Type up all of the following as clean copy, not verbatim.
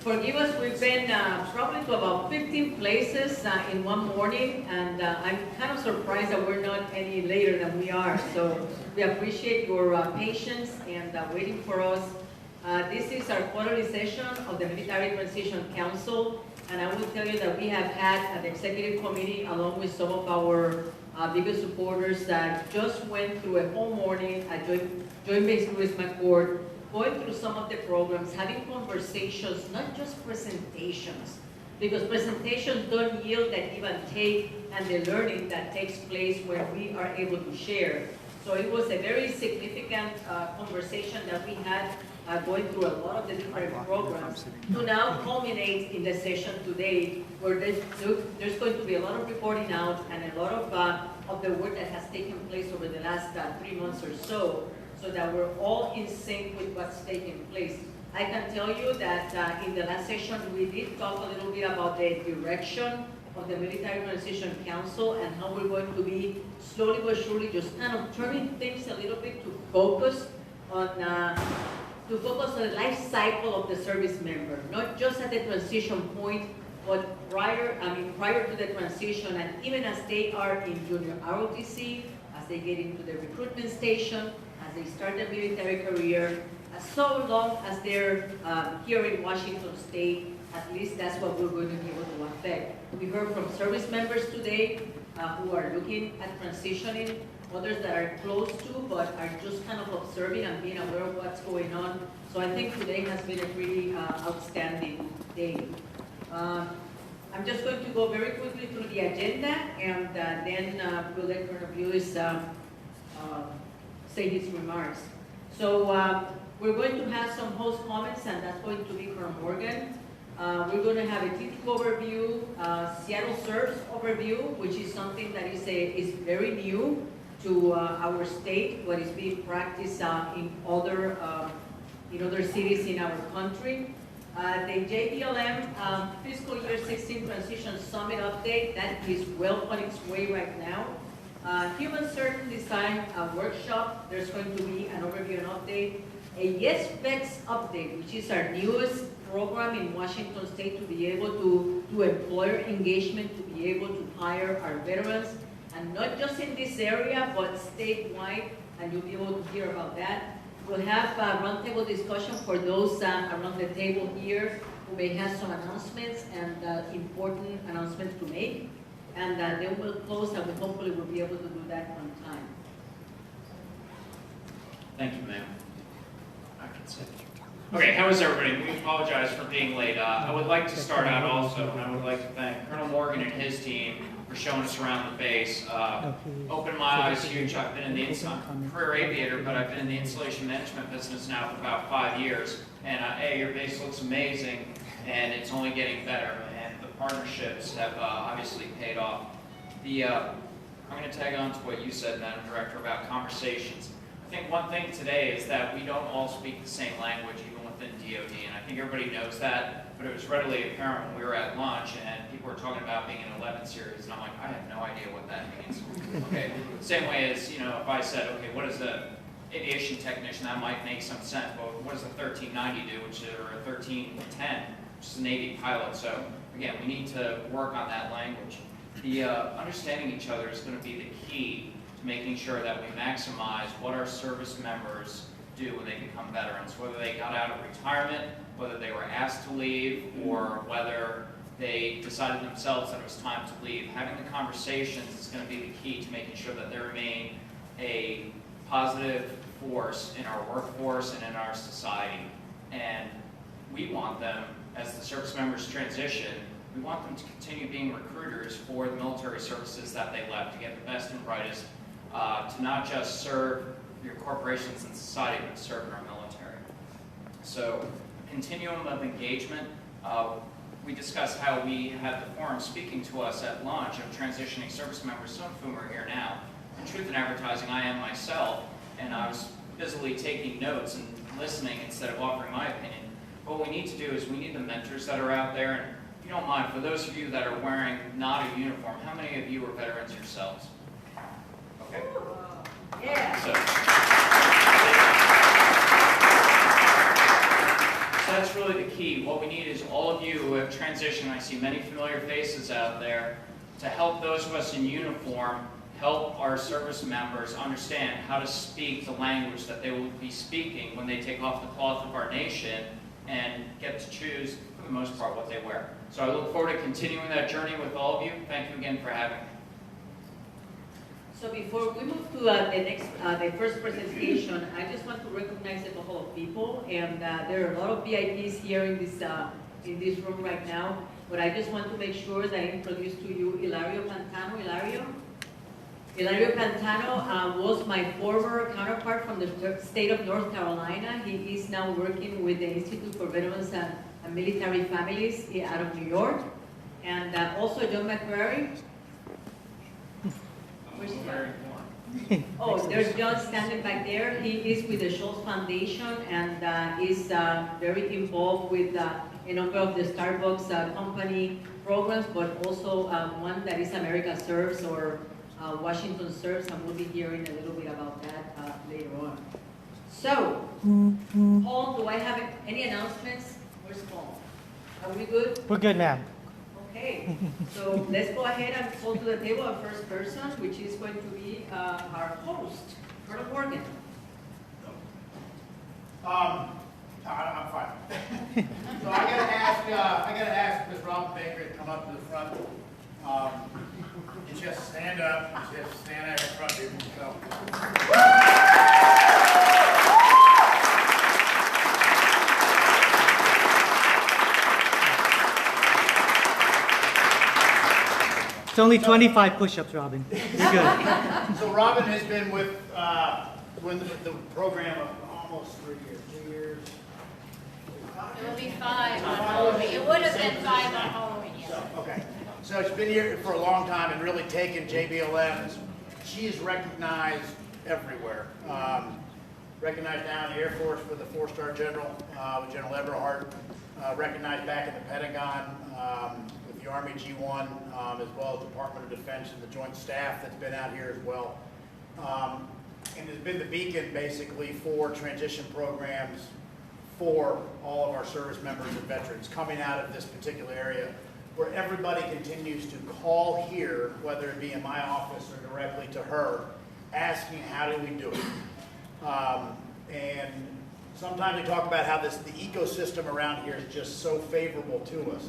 Forgive us, we've been probably to about 15 places in one morning, and I'm kind of surprised that we're not any later than we are. So we appreciate your patience and waiting for us. This is our quarterly session of the Military Transition Council, and I will tell you that we have had an executive committee along with some of our biggest supporters that just went through a whole morning at Joint Base Lewis McChord, going through some of the programs, having conversations, not just presentations, because presentations don't yield that give and take and the learning that takes place when we are able to share. So it was a very significant conversation that we had going through a lot of the different programs to now culminate in the session today, where there's going to be a lot of reporting out and a lot of the work that has taken place over the last 3 months or so that we're all in sync with what's taking place. I can tell you that in the last session, we did talk a little bit about the direction of the Military Transition Council and how we're going to be slowly but surely just kind of turning things a little bit to focus on the life cycle of the service member, not just at the transition point, but prior to the transition, and even as they are in junior ROTC, as they get into the recruitment station, as they start their military career, so long as they're here in Washington State, at least that's what we're going to be able to affect. We heard from service members today who are looking at transitioning, others that are close to but are just kind of observing and being aware of what's going on. So I think today has been a pretty outstanding day. I'm just going to go very quickly through the agenda, and then we'll let Colonel Lewis say his remarks. So we're going to have some host comments, and that's going to be Colonel Morgan. We're going to have a TTIP overview, Seattle Serves overview, which is something that is very new to our state, what is being practiced in other cities in our country. The JBLM Fiscal Year 16 Transition Summit update, that is well on its way right now. Human Certain Design workshop, there's going to be an overview and update. A Yes Vets update, which is our newest program in Washington State to be able to do employer engagement, to be able to hire our veterans, and not just in this area, but statewide, and you'll be able to hear about that. We'll have a roundtable discussion for those around the table here who may have some announcements and important announcements to make. And then we'll close, and hopefully we'll be able to do that on time. Thank you, ma'am. I can sit. Okay, how is everybody? We apologize for being late. I would like to start out also, and I would like to thank Colonel Morgan and his team for showing us around the base. Opened my eyes huge. I've been in the career aviator, but I've been in the installation management business now for about 5 years. And hey, your base looks amazing, and it's only getting better. Partnerships have obviously paid off. I'm going to tag on to what you said, Madam Director, about conversations. I think one thing today is that we don't all speak the same language, even within DoD, and I think everybody knows that, but it was readily apparent when we were at lunch and people were talking about being an 11 series, and I'm like, I have no idea what that means. Okay, same way as, if I said, okay, what is the aviation technician, that might make some sense, but what does a 1390 do, or a 1310, which is a Navy pilot, so again, we need to work on that language. The understanding each other is going to be the key to making sure that we maximize what our service members do when they become veterans, whether they got out of retirement, whether they were asked to leave, or whether they decided themselves that it was time to leave. Having the conversations is going to be the key to making sure that they remain a positive force in our workforce and in our society. And we want them, as the service members transition, we want them to continue being recruiters for the military services that they left, to get the best and brightest, to not just serve your corporations and society, but to serve in our military. So, continuum of engagement. We discussed how we had the forum speaking to us at lunch of transitioning service members, some of whom are here now. In truth in advertising, I am myself, and I was busily taking notes and listening instead of offering my opinion. What we need to do is we need the mentors that are out there. And if you don't mind, for those of you that are wearing not a uniform, how many of you are veterans yourselves? Okay. Yeah. that's really the key. What we need is all of you who have transitioned, I see many familiar faces out there, to help those of us in uniform help our service members understand how to speak the language that they will be speaking when they take off the cloth of our nation and get to choose, for the most part, what they wear. So I look forward to continuing that journey with all of you. Thank you again for having me. So before we move to the first presentation, I just want to recognize a couple of people, and there are a lot of VIPs here in this room right now. But I just want to make sure that I introduce to you Hilario Pantano. Hilario Pantano was my former counterpart from the state of North Carolina. He is now working with the Institute for Veterans and Military Families out of New York. And also John McCrary. Where's he? Oh, there's John standing back there. He is with the Schultz Foundation and is very involved with a number of the Starbucks company programs, but also one that is America Serves or Washington Serves, and we'll be hearing a little bit about that later on. So, Paul, do I have any announcements? Where's Paul? Are we good? We're good, ma'am. Okay, so let's go ahead and call to the table our first person, which is going to be our host, Colonel Morgan. I'm fine. So I gotta ask Ms. Robin Baker to come up to the front. You just stand up. You just stand out in front of you. It's only 25 push-ups, Robin. You're good. So Robin has been with the program of almost 3 years. 2 years. It will be 5 on Halloween. It would have been 5 on Halloween, yes. Okay. So she's been here for a long time and really taken JBLM. She is recognized everywhere. Recognized now in the Air Force with the 4-star general, with General Everhart. Recognized back in the Pentagon with the Army G1, as well as Department of Defense and the Joint Staff that's been out here as well. And has been the beacon basically for transition programs for all of our service members and veterans coming out of this particular area, where everybody continues to call here, whether it be in my office or directly to her, asking how do we do it. And sometimes we talk about how the ecosystem around here is just so favorable to us.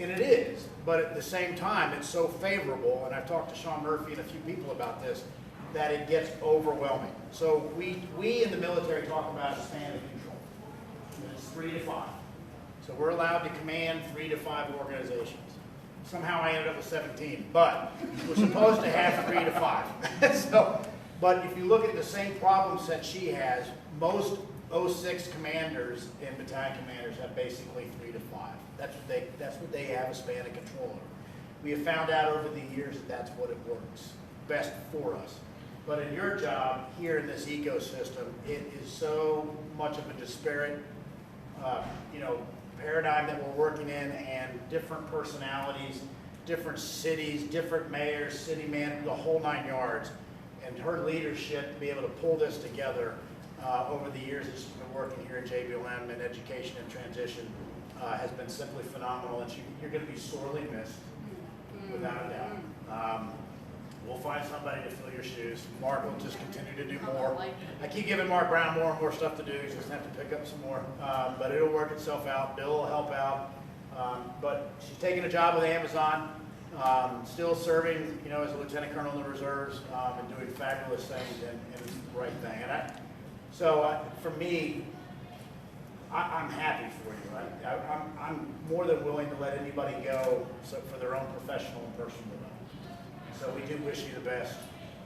And it is, but at the same time, it's so favorable, and I've talked to Sean Murphy and a few people about this, that it gets overwhelming. So we in the military talk about a span of control. And it's 3 to 5. So we're allowed to command 3 to 5 organizations. Somehow I ended up with 17, but we're supposed to have 3 to 5. But if you look at the same problem set she has, most 06 commanders and battalion commanders have basically 3 to 5. That's what they have a span of control over. We have found out over the years that that's what it works best for us. But in your job here in this ecosystem, it is so much of a disparate, paradigm that we're working in, and different personalities, different cities, different mayors, city man, the whole 9 yards. And her leadership to be able to pull this together over the years that she's been working here at JBLM in education and transition has been simply phenomenal, and you're going to be sorely missed, without a doubt. We'll find somebody to fill your shoes. Mark will just continue to do more. I keep giving Mark Brown more and more stuff to do. He's just going to have to pick up some more. But it'll work itself out. Bill will help out. But she's taking a job with Amazon, still serving, as a lieutenant colonel in the reserves, and doing fabulous things, and it's the right thing. And for me, I'm happy for you. I'm more than willing to let anybody go for their own professional and personal development. So we do wish you the best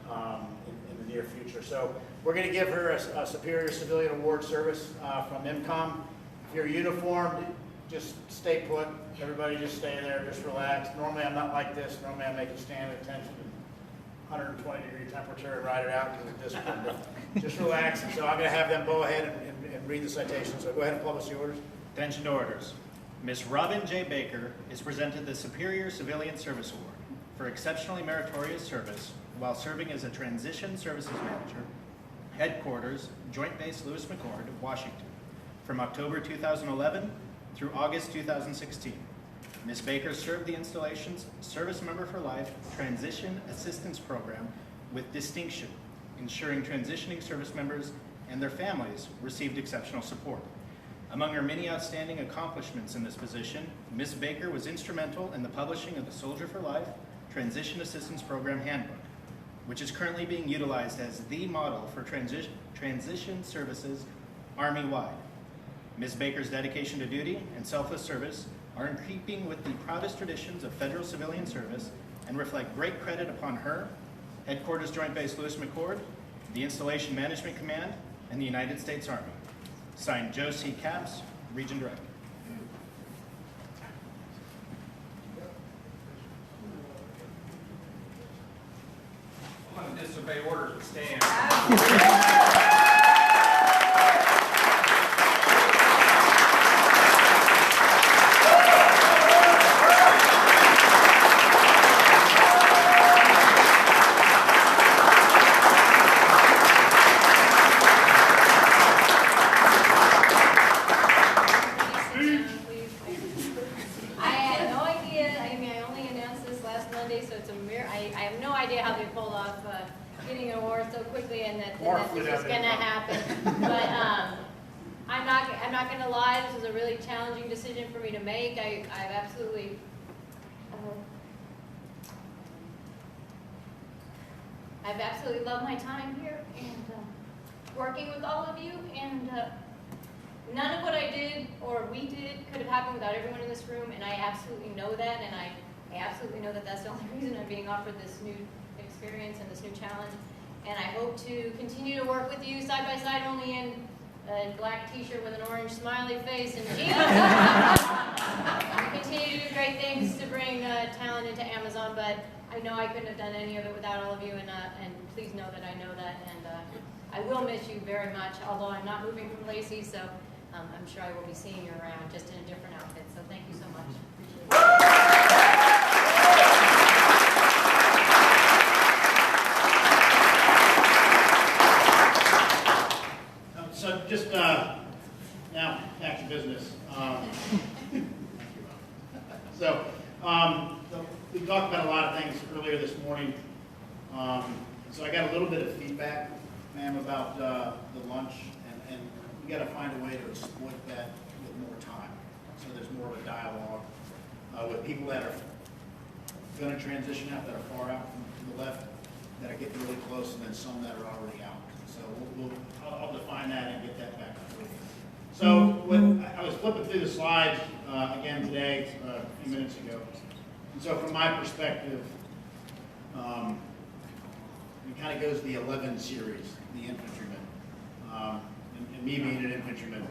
in the near future. So we're going to give her a Superior Civilian Award Service from MCOM. If you're uniformed, just stay put. Everybody just stay there, just relax. Normally I'm not like this. Normally I make you stand at attention, 120-degree temperature, and ride it out because of discipline. But just relax. And so I'm going to have them go ahead and read the citation. So go ahead and publish the orders. Attention to orders. Ms. Robin J. Baker is presented the Superior Civilian Service Award for exceptionally meritorious service while serving as a Transition Services Manager, Headquarters, Joint Base Lewis McChord, Washington, from October 2011 through August 2016. Ms. Baker served the installation's Service Member for Life Transition Assistance Program with distinction, ensuring transitioning service members and their families received exceptional support. Among her many outstanding accomplishments in this position, Ms. Baker was instrumental in the publishing of the Soldier for Life Transition Assistance Program Handbook, which is currently being utilized as the model for transition services Army-wide. Ms. Baker's dedication to duty and selfless service are in keeping with the proudest traditions of federal civilian service and reflect great credit upon her, Headquarters Joint Base Lewis McChord, the Installation Management Command, and the United States Army. Signed, Joe C. Capps, Region Director. I'm going to disobey orders and stand. getting an award so quickly and that this is going to happen. But I'm not going to lie, this was a really challenging decision for me to make. I've absolutely loved my time here and working with all of you, and none of what I did or we did could have happened without everyone in this room, and I absolutely know that, and I absolutely know that that's the only reason I'm being offered this new experience and this new challenge. And I hope to continue to work with you side by side, only in a black t-shirt with an orange smiley face and jeans. We continue to do great things to bring talent into Amazon, but I know I couldn't have done any of it without all of you, and please know that I know that, and I will miss you very much, although I'm not moving from Lacey, so I'm sure I will be seeing you around, just in a different outfit, so thank you so much. Appreciate it. So just now, back to business. So we talked about a lot of things earlier this morning. So I got a little bit of feedback, ma'am, about the lunch, and we got to find a way to exploit that with more time. So there's more of a dialogue with people that are going to transition out, that are far out from the left, that are getting really close, and then some that are already out. So I'll define that and get that back up for you. So when I was flipping through the slides again today, a few minutes ago, and so from my perspective, it kind of goes to the 11 series, the infantryman, and me being an infantryman.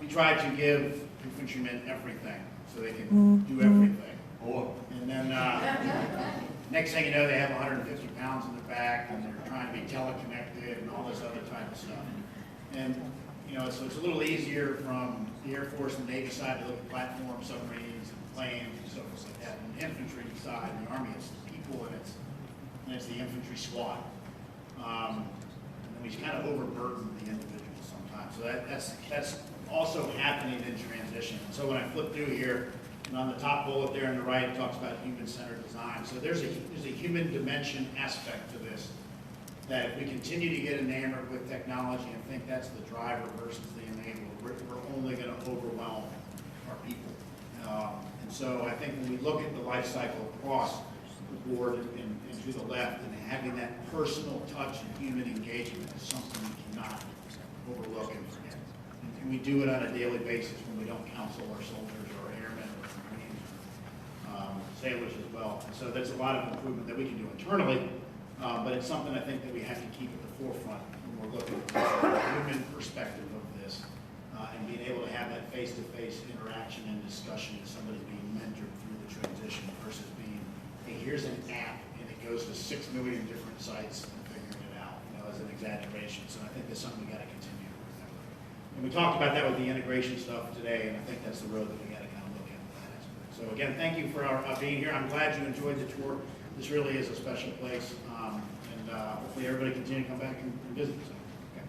We try to give infantrymen everything so they can do everything. And then next thing you know, they have 150 pounds in their back, and they're trying to be teleconnected and all this other type of stuff. And you know, so it's a little easier from the Air Force and Navy side to look at platforms, submarines, and planes, and so forth like that. And the infantry side, and the Army, it's people, and it's the infantry squad. And we kind of overburden the individuals sometimes. So that's also happening in transition. And so when I flip through here, and on the top bullet there on the right, it talks about human-centered design. So there's a human dimension aspect to this, that if we continue to get enamored with technology and think that's the driver versus the enabler, we're only going to overwhelm our people. And so I think when we look at the life cycle across the board and to the left, and having that personal touch and human engagement is something we cannot overlook and forget. And we do it on a daily basis when we don't counsel our soldiers or our airmen or Marines, sailors as well. And so there's a lot of improvement that we can do internally, but it's something I think that we have to keep at the forefront when we're looking at the human perspective of this, and being able to have that face-to-face interaction and discussion with somebody being mentored through the transition versus being, hey, here's an app and it goes to 6 million different sites and figuring it out, as an exaggeration. So I think that's something we got to continue to remember. And we talked about that with the integration stuff today, and I think that's the road that we got to kind of look at that aspect. So again, thank you for being here. I'm glad you enjoyed the tour. This really is a special place, and hopefully everybody continue to come back and visit. So, okay.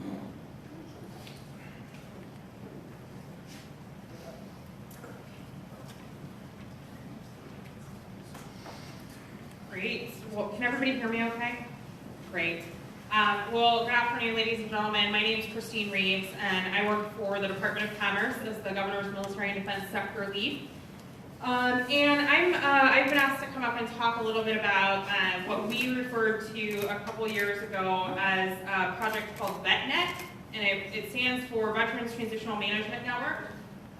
Well, can everybody hear me okay? Great. Well, good afternoon, ladies and gentlemen. My name is Christine Reeves, and I work for the Department of Commerce as the Governor's Military and Defense Sector Lead. I've been asked to come up and talk a little bit about what we referred to a couple years ago as a project called VetNet, and it stands for Veterans Transitional Management Network.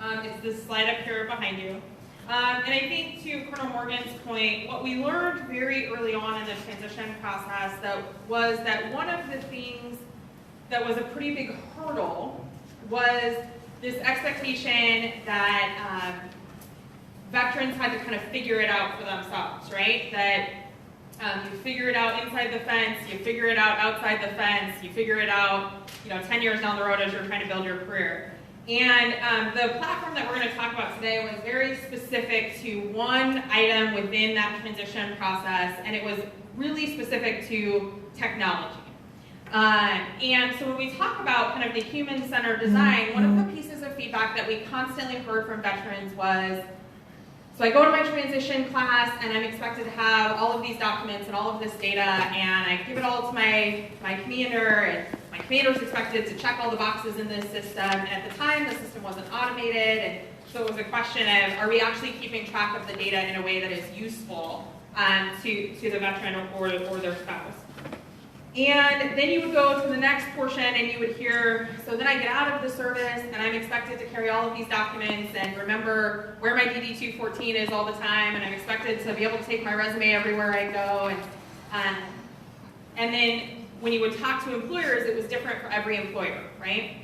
It's this slide up here behind you. And I think to Colonel Morgan's point, what we learned very early on in the transition process was that one of the things that was a pretty big hurdle was this expectation that veterans had to kind of figure it out for themselves, right? That you figure it out inside the fence, you figure it out outside the fence, you figure it out, 10 years down the road as you're trying to build your career. And the platform that we're going to talk about today was very specific to one item within that transition process, and it was really specific to technology. And so when we talk about kind of the human-centered design, one of the pieces of feedback that we constantly heard from veterans was, so I go to my transition class and I'm expected to have all of these documents and all of this data, and I give it all to my commander, and my commander's expected to check all the boxes in this system. And at the time, the system wasn't automated, and so it was a question of, are we actually keeping track of the data in a way that is useful to the veteran or their spouse? And then you would go to the next portion and you would hear, so then I get out of the service and I'm expected to carry all of these documents and remember where my DD-214 is all the time, and I'm expected to be able to take my resume everywhere I go. And then when you would talk to employers, it was different for every employer, right?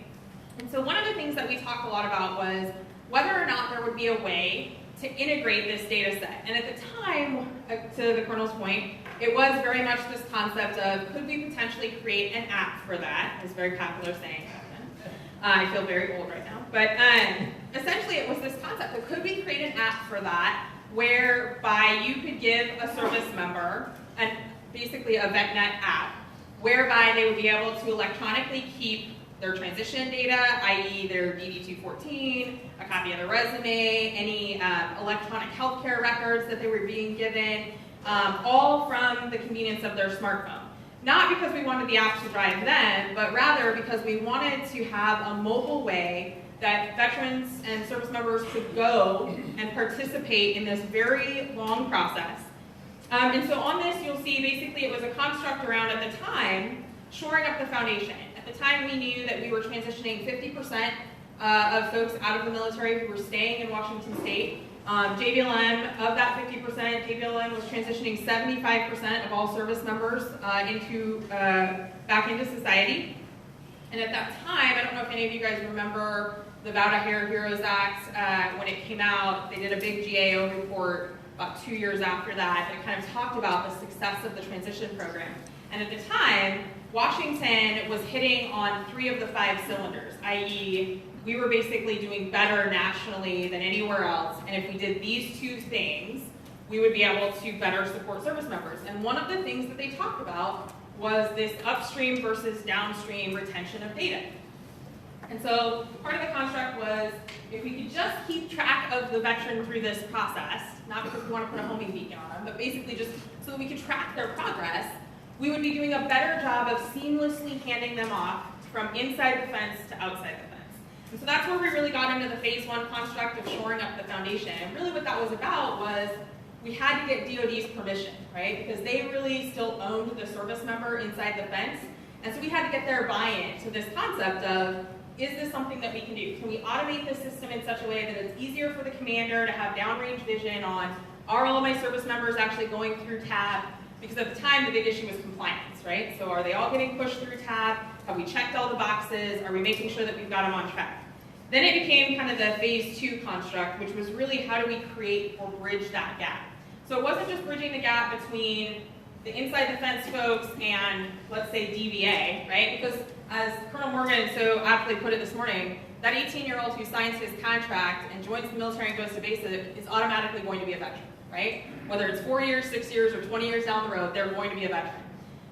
And so one of the things that we talked a lot about was whether or not there would be a way to integrate this data set. And at the time, to the Colonel's point, it was very much this concept of, could we potentially create an app for that? It was very popular saying that. I feel very old right now. But essentially it was this concept of, could we create an app for that, whereby you could give a service member basically a VetNet app, whereby they would be able to electronically keep their transition data, i.e. their DD-214, a copy of their resume, any electronic healthcare records that they were being given, all from the convenience of their smartphone. Not because we wanted the app to drive them, but rather because we wanted to have a mobile way that veterans and service members could go and participate in this very long process. And so on this, you'll see basically it was a construct around, at the time, shoring up the foundation. At the time, we knew that we were transitioning 50% of folks out of the military who were staying in Washington State. JBLM, of that 50%, JBLM was transitioning 75% of all service members back into society. And at that time, I don't know if any of you guys remember the Vow to Hair Heroes Act. When it came out, they did a big GAO report about 2 years after that, and it kind of talked about the success of the transition program. And at the time, Washington was hitting on 3 of the 5 cylinders, i.e. we were basically doing better nationally than anywhere else, and if we did these 2 things, we would be able to better support service members. And one of the things that they talked about was this upstream versus downstream retention of data. And so part of the construct was, if we could just keep track of the veteran through this process, not because we want to put a homing beacon on them, but basically just so that we could track their progress, we would be doing a better job of seamlessly handing them off from inside the fence to outside the fence. And so that's where we really got into the phase 1 construct of shoring up the foundation. And really what that was about was, we had to get DoD's permission, right? Because they really still owned the service member inside the fence. And so we had to get their buy-in to this concept of, is this something that we can do? Can we automate this system in such a way that it's easier for the commander to have downrange vision on, are all of my service members actually going through TAB? Because at the time, the big issue was compliance, right? So are they all getting pushed through TAB? Have we checked all the boxes? Are we making sure that we've got them on track? Then it became kind of the phase 2 construct, which was really how do we create or bridge that gap? So it wasn't just bridging the gap between the inside the fence folks and, let's say, DVA, right? Because as Colonel Morgan so aptly put it this morning, that 18-year-old who signs his contract and joins the military and goes to basic is automatically going to be a veteran, right? Whether it's 4 years, 6 years, or 20 years down the road, they're going to be a veteran.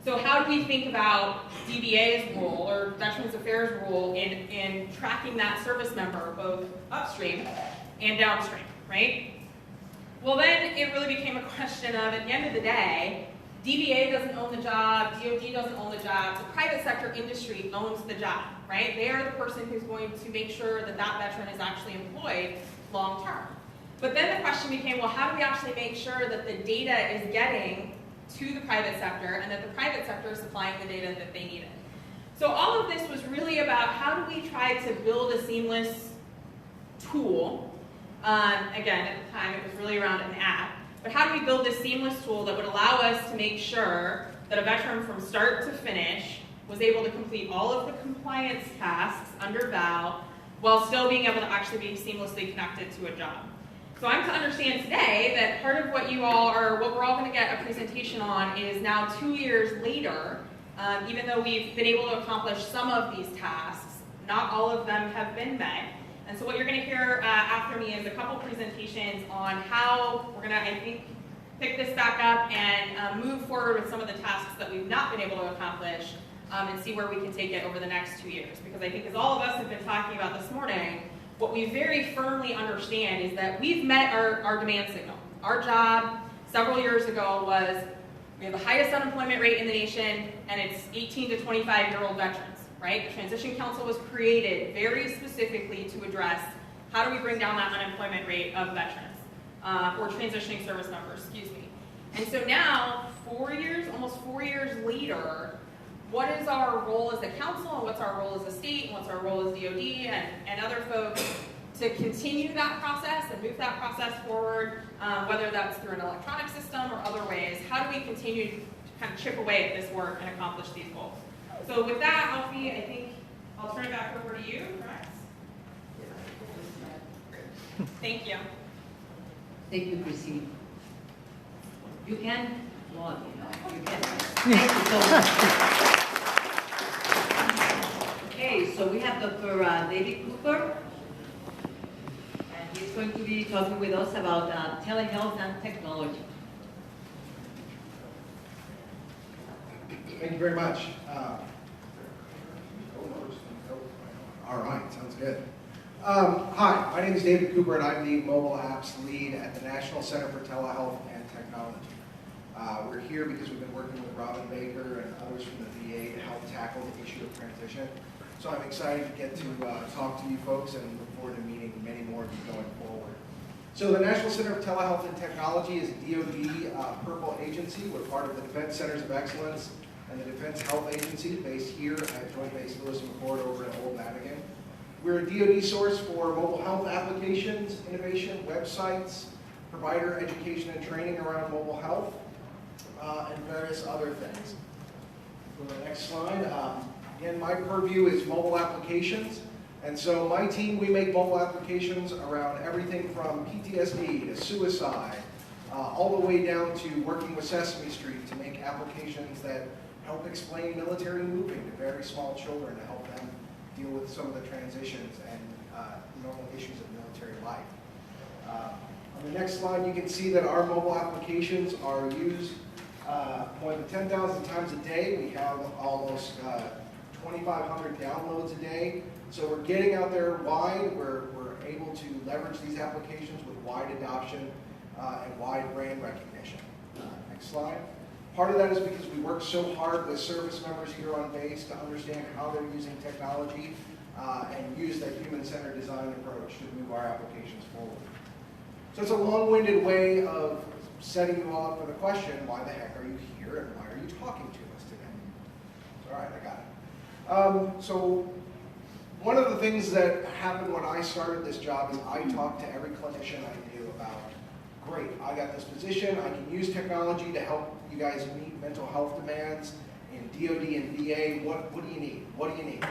So how do we think about DVA's role or Veterans Affairs role in tracking that service member both upstream and downstream, right? Well, then it really became a question of, at the end of the day, DBA doesn't own the job, DOD doesn't own the job, the private sector industry owns the job, right? They are the person who's going to make sure that that veteran is actually employed long term. But then the question became, well, how do we actually make sure that the data is getting to the private sector and that the private sector is supplying the data that they needed? So all of this was really about how do we try to build a seamless tool. Again, at the time it was really around an app. But how do we build this seamless tool that would allow us to make sure that a veteran from start to finish was able to complete all of the compliance tasks under VAL while still being able to actually be seamlessly connected to a job? So I'm to understand today that part of what you all are, what we're all going to get a presentation on is now 2 years later, even though we've been able to accomplish some of these tasks, not all of them have been met. And so what you're going to hear after me is a couple presentations on how we're going to, I think, pick this back up and move forward with some of the tasks that we've not been able to accomplish and see where we can take it over the next 2 years. Because I think as all of us have been talking about this morning, what we very firmly understand is that we've met our demand signal. Our job several years ago was we have the highest unemployment rate in the nation, and it's 18 to 25-year-old veterans. Right? The Transition Council was created very specifically to address how do we bring down that unemployment rate of veterans, or transitioning service members, excuse me. And so now, 4 years, almost 4 years later, what is our role as a council, and what's our role as a state, and what's our role as DOD and other folks to continue that process and move that process forward, whether that's through an electronic system or other ways? How do we continue to kind of chip away at this work and accomplish these goals? So with that, Alfie, I think I'll turn it back over to you, correct? Thank you. Thank you, Christine. You can log, you can. Thank you so much. Okay, so we have Dr. David Cooper, and he's going to be talking with us about telehealth and technology. Thank you very much. All right, sounds good. Hi, my name is David Cooper, and I'm the mobile apps lead at the National Center for Telehealth and Technology. We're here because we've been working with Robin Baker and others from the VA to help tackle the issue of transition. So I'm excited to get to talk to you folks and look forward to meeting many more of you going forward. So the National Center for Telehealth and Technology is a DoD purple agency. We're part of the Defense Centers of Excellence and the Defense Health Agency based here at Joint Base Lewis McChord over in Old Madigan. We're a DoD source for mobile health applications, innovation, websites, provider education and training around mobile health, and various other things. Go to the next slide. Again, my purview is mobile applications. And so my team, we make mobile applications around everything from PTSD to suicide, all the way down to working with Sesame Street to make applications that help explain military moving to very small children to help them deal with some of the transitions and normal issues of military life. On the next slide, you can see that our mobile applications are used more than 10,000 times a day. We have almost 2,500 downloads a day. So we're getting out there wide. We're able to leverage these applications with wide adoption and wide brand recognition. Next slide. Part of that is because we work so hard with service members here on base to understand how they're using technology and use that human-centered design approach to move our applications forward. So it's a long-winded way of setting you all up for the question, why the heck are you here and why are you talking to us today? All right, I got it. So one of the things that happened when I started this job is I talked to every clinician I knew about, great, I got this position, I can use technology to help you guys meet mental health demands in DoD and VA, what do you need? What do you need?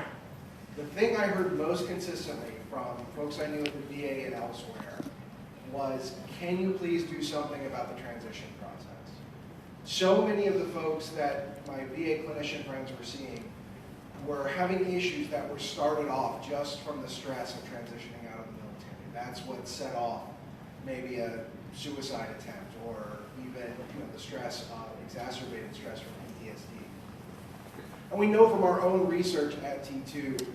The thing I heard most consistently from folks I knew at the VA and elsewhere was, can you please do something about the transition process? So many of the folks that my VA clinician friends were seeing were having issues that were started off just from the stress of transitioning out of the military. That's what set off maybe a suicide attempt or even the stress of exacerbated stress from PTSD. And we know from our own research at T2,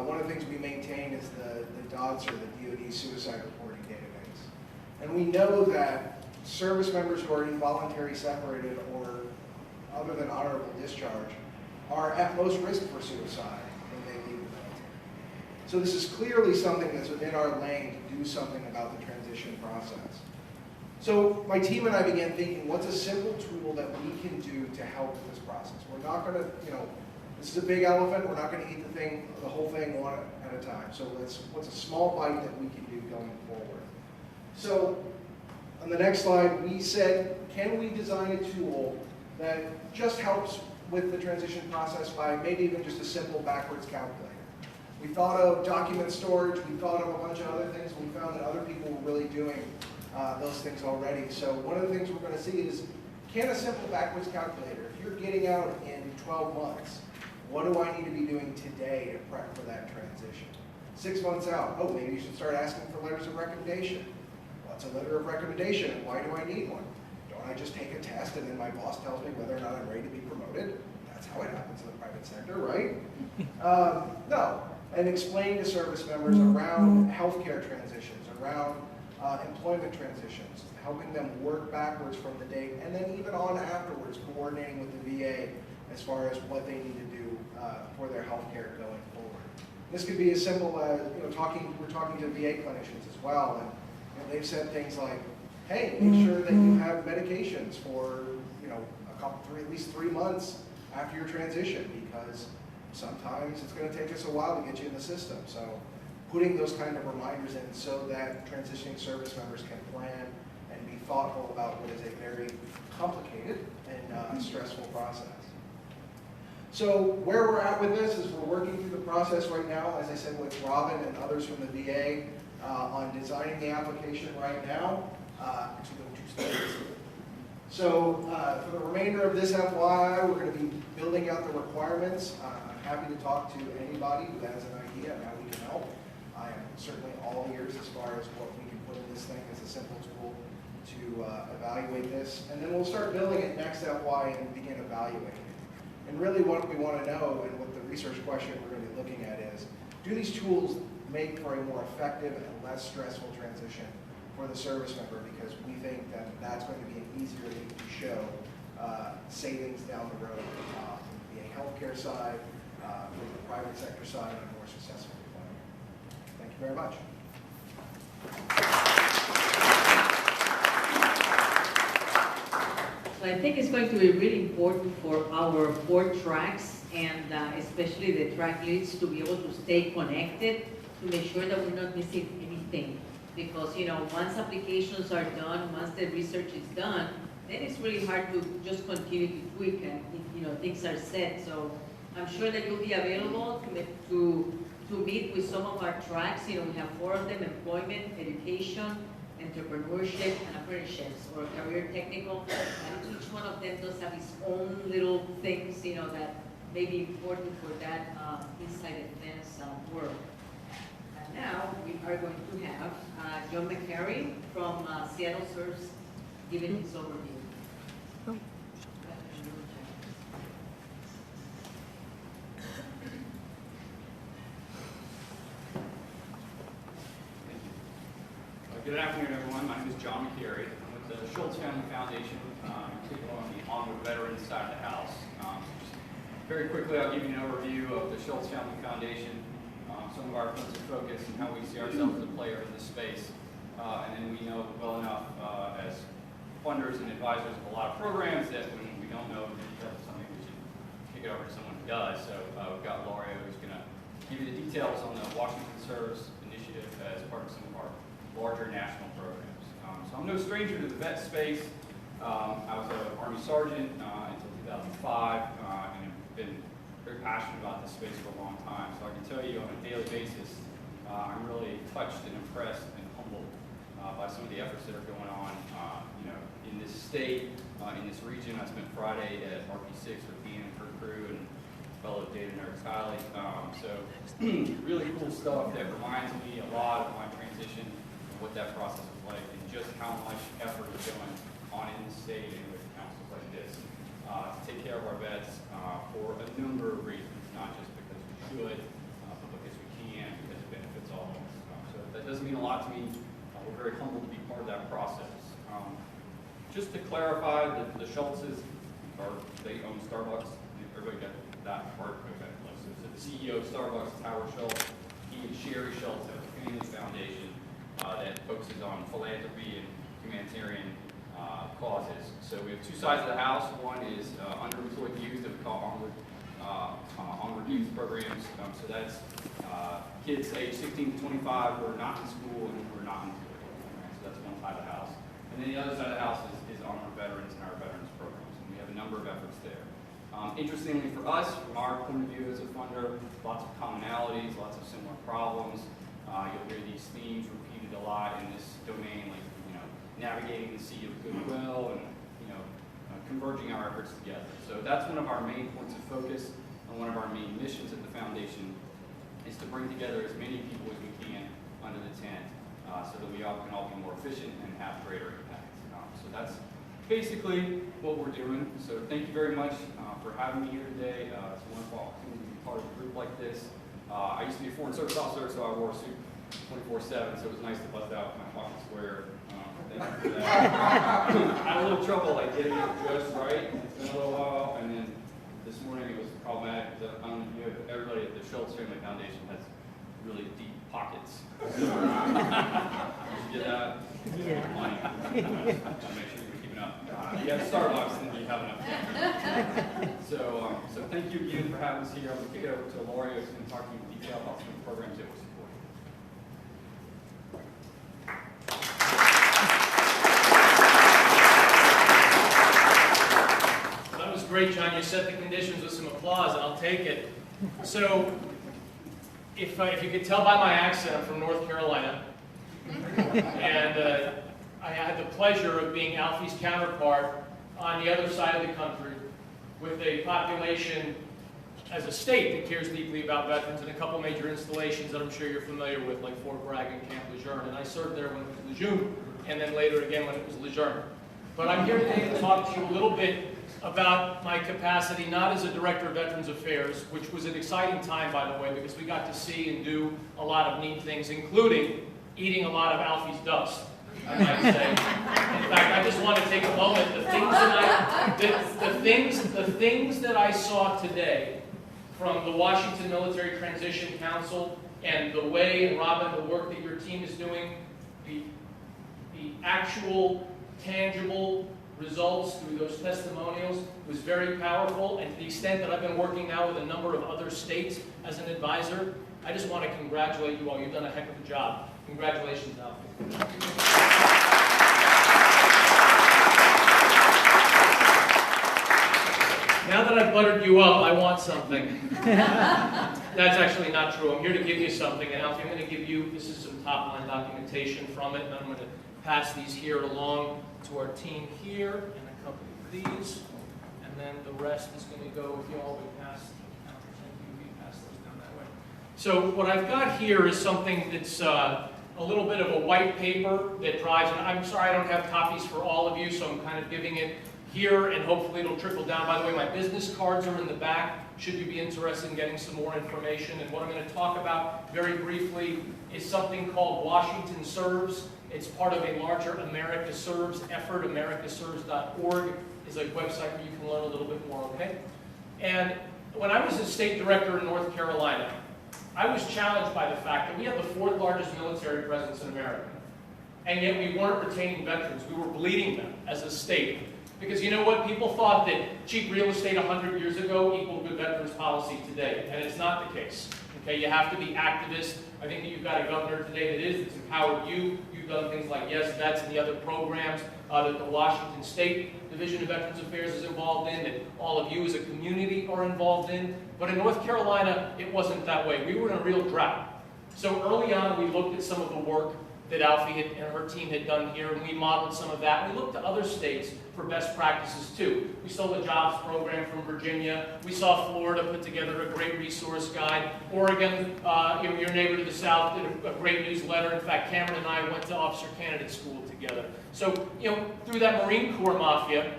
one of the things we maintain is the DOTS, or the DoD Suicide Reporting Database. And we know that service members who are involuntarily separated or other than honorable discharge, are at most risk for suicide when they leave the military. So this is clearly something that's within our lane to do something about the transition process. So my team and I began thinking, what's a simple tool that we can do to help with this process? We're not going to, this is a big elephant. We're not going to eat the whole thing one at a time. So what's a small bite that we can do going forward? So on the next slide, we said, can we design a tool that just helps with the transition process by maybe even just a simple backwards calculator? We thought of document storage. We thought of a bunch of other things. We found that other people were really doing those things already. So one of the things we're going to see is, can a simple backwards calculator, if you're getting out in 12 months, what do I need to be doing today to prep for that transition? 6 months out, oh, maybe you should start asking for letters of recommendation. What's a letter of recommendation and why do I need one? Don't I just take a test and then my boss tells me whether or not I'm ready to be promoted? That's how it happens in the private sector, right? No. And explain to service members around healthcare transitions, around employment transitions, helping them work backwards from the date, and then even on afterwards, coordinating with the VA as far as what they need to do for their healthcare going forward. This could be as simple as, we're talking to VA clinicians as well, and they've said things like, hey, make sure that you have medications for at least 3 months after your transition, because sometimes it's going to take us a while to get you in the system. So putting those kind of reminders in so that transitioning service members can plan and be thoughtful about what is a very complicated and stressful process. So where we're at with this is we're working through the process right now, as I said, with Robin and others from the VA on designing the application right now. Actually, go 2 slides. So for the remainder of this FY, we're going to be building out the requirements. I'm happy to talk to anybody who has an idea on how we can help. I am certainly all ears as far as what we can put in this thing as a simple tool to evaluate this. And then we'll start building it next FY and begin evaluating it. And really what we want to know, and what the research question we're going to be looking at is, do these tools make for a more effective and less stressful transition for the service member? Because we think that that's going to be an easier thing to show savings down the road from the healthcare side, from the private sector side, and a more successful deployment. Thank you very much. So I think it's going to be really important for our 4 tracks, and especially the track leads, to be able to stay connected to make sure that we're not missing anything. Because once applications are done, once the research is done, then it's really hard to just continue to tweak and things are set. So I'm sure that you'll be available to meet with some of our tracks. We have 4 of them: employment, education, entrepreneurship, and apprenticeships, or career technical. And each one of them does have its own little things, that may be important for that inside the fence work. And now we are going to have John McCary from Seattle Serves giving his overview. Good afternoon, everyone. My name is John McCary. I'm with the Schultz Family Foundation, particularly on the onward veterans side of the house. Just very quickly, I'll give you an overview of the Schultz Family Foundation, some of our points of focus, and how we see ourselves as a player in this space. And then we know well enough as funders and advisors of a lot of programs that when we don't know the details of something, we should kick it over to someone who does. So we've got Laura, who's going to give you the details on the Washington Serves initiative as part of some of our larger national programs. So I'm no stranger to the vet space. I was an Army Sergeant until 2005, and have been very passionate about this space for a long time. So I can tell you on a daily basis, I'm really touched and impressed and humbled by some of the efforts that are going on in this state, in this region. I spent Friday at RP6 with Dean and her crew and fellow data nerd Kylie. So really cool stuff that reminds me a lot of my transition, what that process was like, and just how much effort is going on in the state and with councils like this to take care of our vets for a number of reasons, not just because we should, but because we can, because it benefits all of us. So that does mean a lot to me. We're very humbled to be part of that process. Just to clarify, the Schultzes they own Starbucks. Everybody got that part? Okay. So the CEO of Starbucks, Howard Schultz, he and Sherry Schultz have a family foundation that focuses on philanthropy and humanitarian causes. So we have two sides of the house. One is underemployed youth that we call onward youth programs. So that's kids age 16 to 25 who are not in school and who are not employed. Right? So that's one side of the house. And then the other side of the house is on our veterans and our veterans programs. And we have a number of efforts there. Interestingly for us, from our point of view as a funder, lots of commonalities, lots of similar problems. You'll hear these themes repeated a lot in this domain, like navigating the sea of goodwill and converging our efforts together. So that's one of our main points of focus and one of our main missions at the foundation is to bring together as many people as we can under the tent so that we all can all be more efficient and have greater impact. So that's basically what we're doing. So thank you very much for having me here today. It's a wonderful opportunity to be part of a group like this. I used to be a foreign service officer, so I wore a suit 24/7, so it was nice to bust out my pocket square. Thank you for that. I had a little trouble like getting it just right. It's been a little while, and then this morning it was problematic. Everybody at the Schultz Family Foundation has really deep pockets. Did you get that? Yeah. Money. Just make sure you're keeping up. You have Starbucks, and you have enough. So thank you again for having us here. I'm going to kick it over to Lori, who's going to talk to you in detail about some of the programs that we're supporting. Great, John. You set the conditions with some applause, and I'll take it. So, if you could tell by my accent, I'm from North Carolina. And I had the pleasure of being Alfie's counterpart on the other side of the country with a population as a state that cares deeply about veterans and a couple major installations that I'm sure you're familiar with, like Fort Bragg and Camp Lejeune. And I served there when it was Lejeune, and then later again when it was Lejeune. But I'm here today to talk to you a little bit about my capacity, not as a Director of Veterans Affairs, which was an exciting time, by the way, because we got to see and do a lot of neat things, including eating a lot of Alfie's dust, I might say. In fact, I just want to take a moment. The things that I saw today from the Washington Military Transition Council and the way, and Robin, the work that your team is doing, the actual, tangible results through those testimonials was very powerful, and to the extent that I've been working now with a number of other states as an advisor, I just want to congratulate you all. You've done a heck of a job. Congratulations, Alfie. Now that I've buttered you up, I want something. That's actually not true. I'm here to give you something, and Alfie, I'm going to give you, this is some top-line documentation from it, and I'm going to pass these here along to our team here, and a couple of these, and then the rest is going to go with you all. We pass those down that way. So what I've got here is something that's a little bit of a white paper that drives, and I'm sorry I don't have copies for all of you, so I'm kind of giving it here, and hopefully it'll trickle down. By the way, my business cards are in the back, should you be interested in getting some more information. And what I'm going to talk about very briefly is something called Washington Serves. It's part of a larger America Serves effort. AmericaServes.org is a website where you can learn a little bit more, okay? And when I was a state director in North Carolina, I was challenged by the fact that we have the fourth largest military presence in America. And yet we weren't retaining veterans. We were bleeding them as a state. Because you know what? People thought that cheap real estate 100 years ago equaled good veterans policy today. And it's not the case. Okay, you have to be activist. I think that you've got a governor today that is, that's empowered you. You've done things like Yes Vets and the other programs that the Washington State Division of Veterans Affairs is involved in, that all of you as a community are involved in. But in North Carolina, it wasn't that way. We were in a real drought. So early on, we looked at some of the work that Alfie and her team had done here, and we modeled some of that. We looked to other states for best practices too. We saw the jobs program from Virginia. We saw Florida put together a great resource guide. Oregon, your neighbor to the south, did a great newsletter. In fact, Cameron and I went to officer candidate school together. So, through that Marine Corps mafia,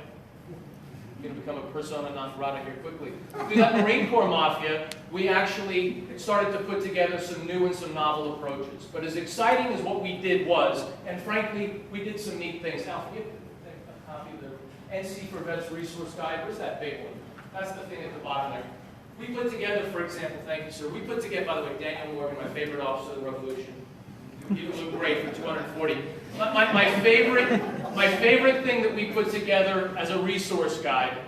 I'm going to become a persona non grata here quickly. Through that Marine Corps mafia, we actually started to put together some new and some novel approaches. But as exciting as what we did was, and frankly, we did some neat things. Alfie, a copy of the NC for Vets Resource Guide. Where's that big one? That's the thing at the bottom there. We put together, for example, thank you, sir. We put together, by the way, Daniel Morgan, my favorite officer of the Revolution. You look great for 240. My favorite thing that we put together as a resource guide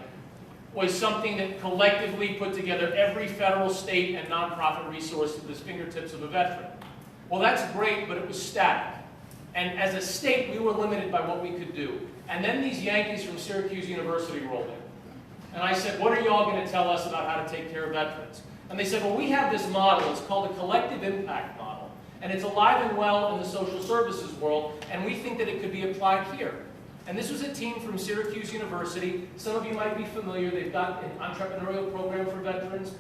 was something that collectively put together every federal, state, and nonprofit resource at the fingertips of a veteran. Well, that's great, but it was static. And as a state, we were limited by what we could do. And then these Yankees from Syracuse University rolled in. And I said, what are y'all going to tell us about how to take care of veterans? And they said, well, we have this model. It's called a collective impact model. And it's alive and well in the social services world, and we think that it could be applied here. And this was a team from Syracuse University. Some of you might be familiar. They've got an entrepreneurial program for veterans,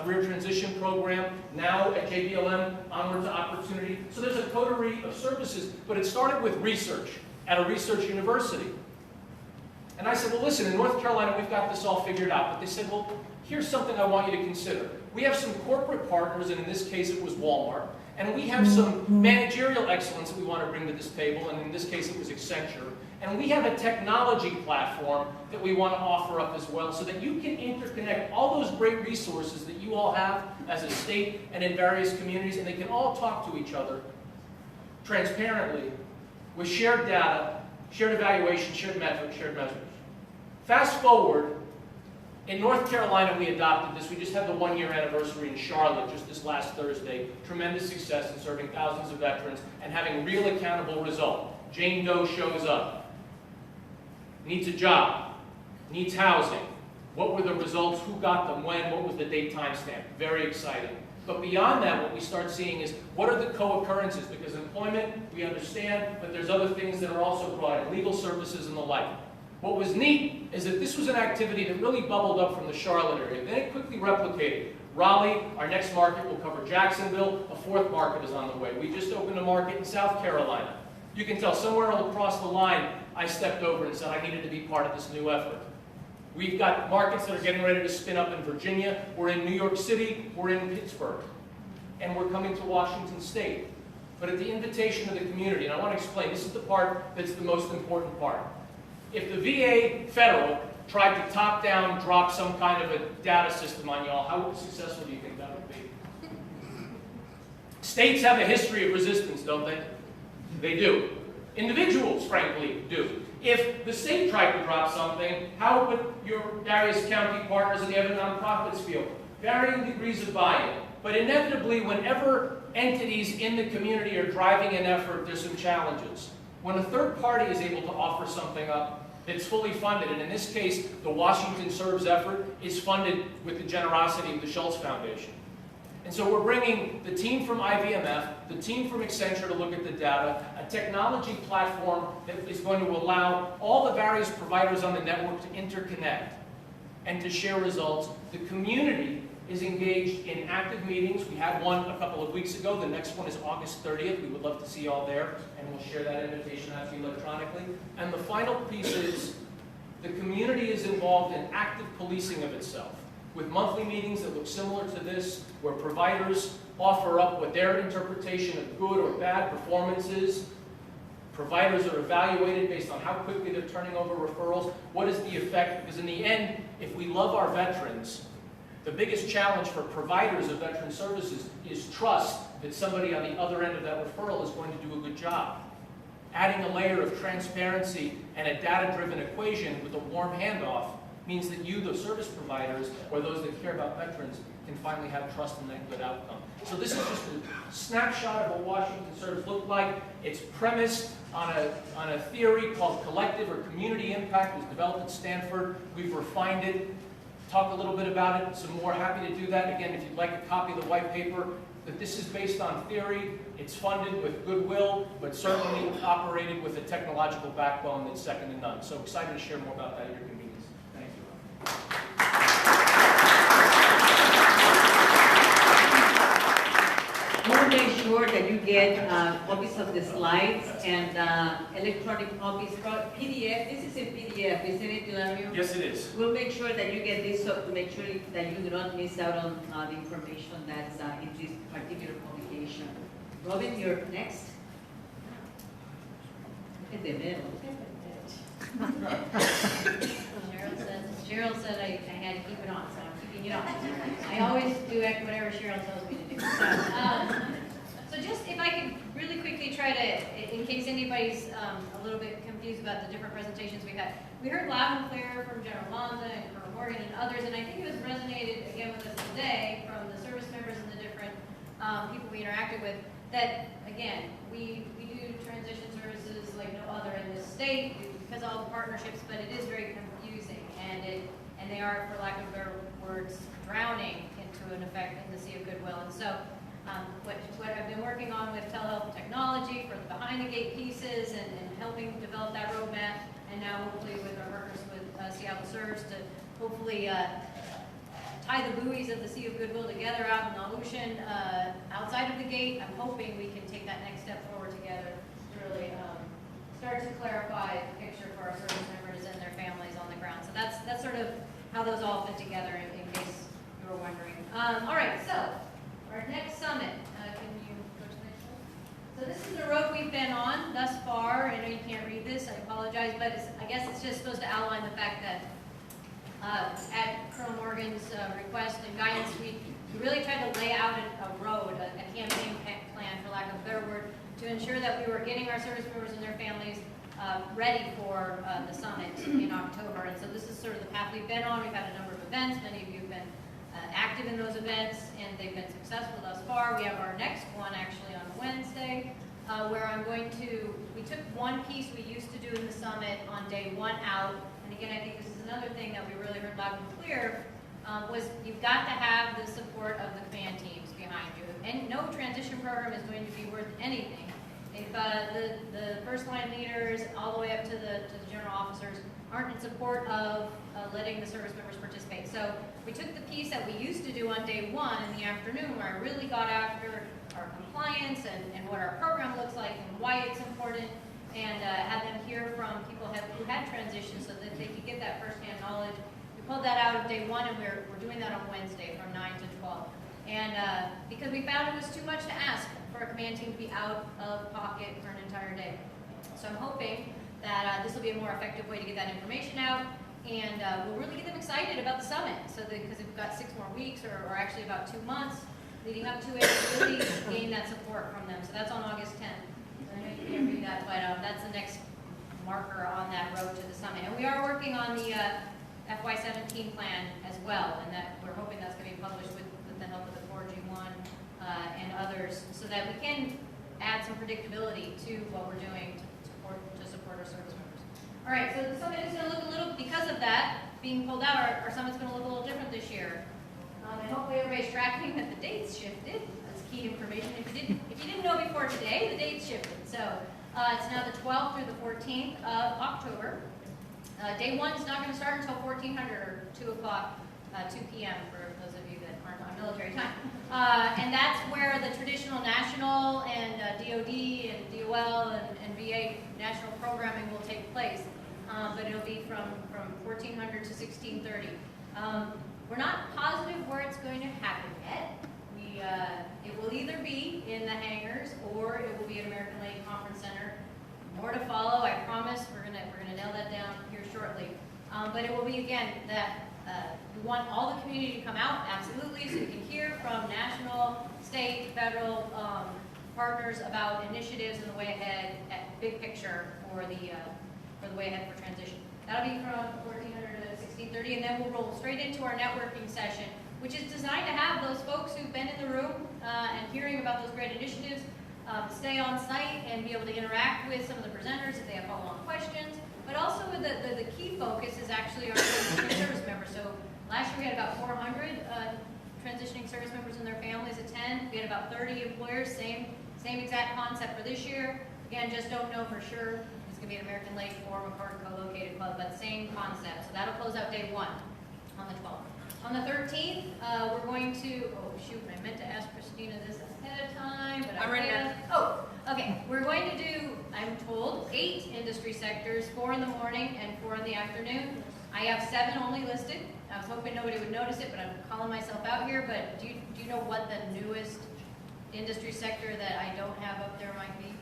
career transition program, now at JBLM, Onward to Opportunity. So there's a coterie of services, but it started with research at a research university. And I said, well, listen, in North Carolina, we've got this all figured out. But they said, well, here's something I want you to consider. We have some corporate partners, and in this case, it was Walmart. And we have some managerial excellence that we want to bring to this table, and in this case, it was Accenture. And we have a technology platform that we want to offer up as well, so that you can interconnect all those great resources that you all have as a state and in various communities, and they can all talk to each other transparently with shared data, shared evaluation, shared metrics, shared measures. Fast forward, in North Carolina, we adopted this. We just had the one-year anniversary in Charlotte just this last Thursday. Tremendous success in serving thousands of veterans and having real accountable result. Jane Doe shows up, needs a job, needs housing. What were the results? Who got them? When? What was the date timestamp? Very exciting. But beyond that, what we start seeing is what are the co-occurrences? Because employment, we understand, but there's other things that are also brought in, legal services and the like. What was neat is that this was an activity that really bubbled up from the Charlotte area. Then it quickly replicated. Raleigh, our next market will cover Jacksonville. A fourth market is on the way. We just opened a market in South Carolina. You can tell somewhere across the line, I stepped over and said I needed to be part of this new effort. We've got markets that are getting ready to spin up in Virginia. We're in New York City. We're in Pittsburgh. And we're coming to Washington State. But at the invitation of the community, and I want to explain, this is the part that's the most important part. If the VA Federal tried to top-down drop some kind of a data system on y'all, how successful do you think that would be? States have a history of resistance, don't they? They do. Individuals, frankly, do. If the state tried to drop something, how would your various county partners and the other nonprofits feel? Varying degrees of buy-in. But inevitably, whenever entities in the community are driving an effort, there's some challenges. When a third party is able to offer something up, it's fully funded, and in this case, the Washington Serves effort is funded with the generosity of the Schultz Foundation. And so we're bringing the team from IVMF, the team from Accenture to look at the data, a technology platform that is going to allow all the various providers on the network to interconnect and to share results. The community is engaged in active meetings. We had one a couple of weeks ago. The next one is August 30th. We would love to see you all there, and we'll share that invitation out to you electronically. And the final piece is the community is involved in active policing of itself, with monthly meetings that look similar to this, where providers offer up what their interpretation of good or bad performance is. Providers are evaluated based on how quickly they're turning over referrals. What is the effect? Because in the end, if we love our veterans, the biggest challenge for providers of veteran services is trust that somebody on the other end of that referral is going to do a good job. Adding a layer of transparency and a data-driven equation with a warm handoff means that you, the service providers, or those that care about veterans, can finally have trust in that good outcome. So this is just a snapshot of what Washington Serves looked like. It's premised on a theory called collective or community impact. It was developed at Stanford. We've refined it. Talk a little bit about it, some more. Happy to do that. Again, if you'd like a copy of the white paper, that this is based on theory. It's funded with goodwill, but certainly operated with a technological backbone that's second to none. So excited to share more about that at your convenience. Thank you. We'll make sure that you get copies of the slides and electronic copies, PDF. This is in PDF, isn't it, Eladio? Yes, it is. We'll make sure that you get this up to make sure that you do not miss out on the information that's in this particular publication. Robin, you're next. Look at the middle. Look at the middle. Cheryl said I had to keep it on, so I'm keeping it on. I always do whatever Cheryl tells me to do. So just if I could really quickly try to, in case anybody's a little bit confused about the different presentations we've had. We heard loud and clear from General Lonza and Colonel Morgan and others, and I think it was resonated again with us today from the service members and the different people we interacted with, that again, we do transition services like no other in this state because of all the partnerships, but it is very confusing, and they are, for lack of better words, drowning into an effect in the sea of goodwill. And so what I've been working on with telehealth technology for the behind the gate pieces and helping develop that roadmap, and now hopefully with our partners with Seattle Serves to hopefully tie the buoys of the sea of goodwill together out in the ocean outside of the gate. I'm hoping we can take that next step forward together to really start to clarify the picture for our service members and their families on the ground. So that's sort of how those all fit together in case you were wondering. All right, so our next summit, can you go to the next one? So this is the road we've been on thus far. I know you can't read this, I apologize, but I guess it's just supposed to outline the fact that at Colonel Morgan's request and guidance, we really tried to lay out a road, a campaign plan, for lack of a better word, to ensure that we were getting our service members and their families ready for the summit in October. And so this is sort of the path we've been on. We've had a number of events. Many of you have been active in those events, and they've been successful thus far. We have our next one actually on Wednesday, where we took one piece we used to do in the summit on day one out. And again, I think this is another thing that we really heard loud and clear, was you've got to have the support of the command teams behind you. And no transition program is going to be worth anything if the first line leaders all the way up to the general officers aren't in support of letting the service members participate. So we took the piece that we used to do on day one in the afternoon, where I really got after our compliance and what our program looks like and why it's important, and had them hear from people who had transitioned so that they could get that firsthand knowledge. We pulled that out of day one, and we're doing that on Wednesday from 9 to 12. And because we found it was too much to ask for a command team to be out of pocket for an entire day. So I'm hoping that this will be a more effective way to get that information out, and we'll really get them excited about the summit. So because we've got 6 more weeks, or actually about 2 months leading up to it, to really gain that support from them. So that's on August 10th. I know you can't read that, but that's the next marker on that road to the summit. And we are working on the FY17 plan as well, and that we're hoping that's going to be published with the help of the 4G1 and others, so that we can add some predictability to what we're doing to support our service members. All right, so the summit is going to look a little, because of that being pulled out, our summit's going to look a little different this year. And hopefully everybody's tracking that the dates shifted. That's key information. If you didn't know before today, the dates shifted. So it's now the 12th through the 14th of October. Day one is not going to start until 1400 or 2 o'clock, 2 p.m. for those of you that aren't on military time. And that's where the traditional national and DOD and DOL and VA national programming will take place. But it'll be from 1400 to 1630. We're not positive where it's going to happen yet. It will either be in the hangars or it will be at American Lake Conference Center. More to follow, I promise. We're gonna nail that down here shortly. But it will be, again, that we want all the community to come out, absolutely, so you can hear from national, state, federal partners about initiatives and the way ahead, at big picture for the way ahead for transition. That'll be from 1400 to 1630, and then we'll roll straight into our networking session, which is designed to have those folks who've been in the room and hearing about those great initiatives stay on site and be able to interact with some of the presenters if they have follow-on questions. But also the key focus is actually our service members. So last year we had about 400 transitioning service members and their families attend. We had about 30 employers, same exact concept for this year. Again, just don't know for sure. It's going to be an American Lake or McCord co-located club, but same concept. So that'll close out day one on the 12th. On the 13th, we're going to, oh shoot, I meant to ask Christina this ahead of time, but I'm ready. Oh, okay. We're going to do, I'm told, 8 industry sectors, 4 in the morning and 4 in the afternoon. I have 7 only listed. I was hoping nobody would notice it, but I'm calling myself out here. But do you know what the newest industry sector that I don't have up there might be?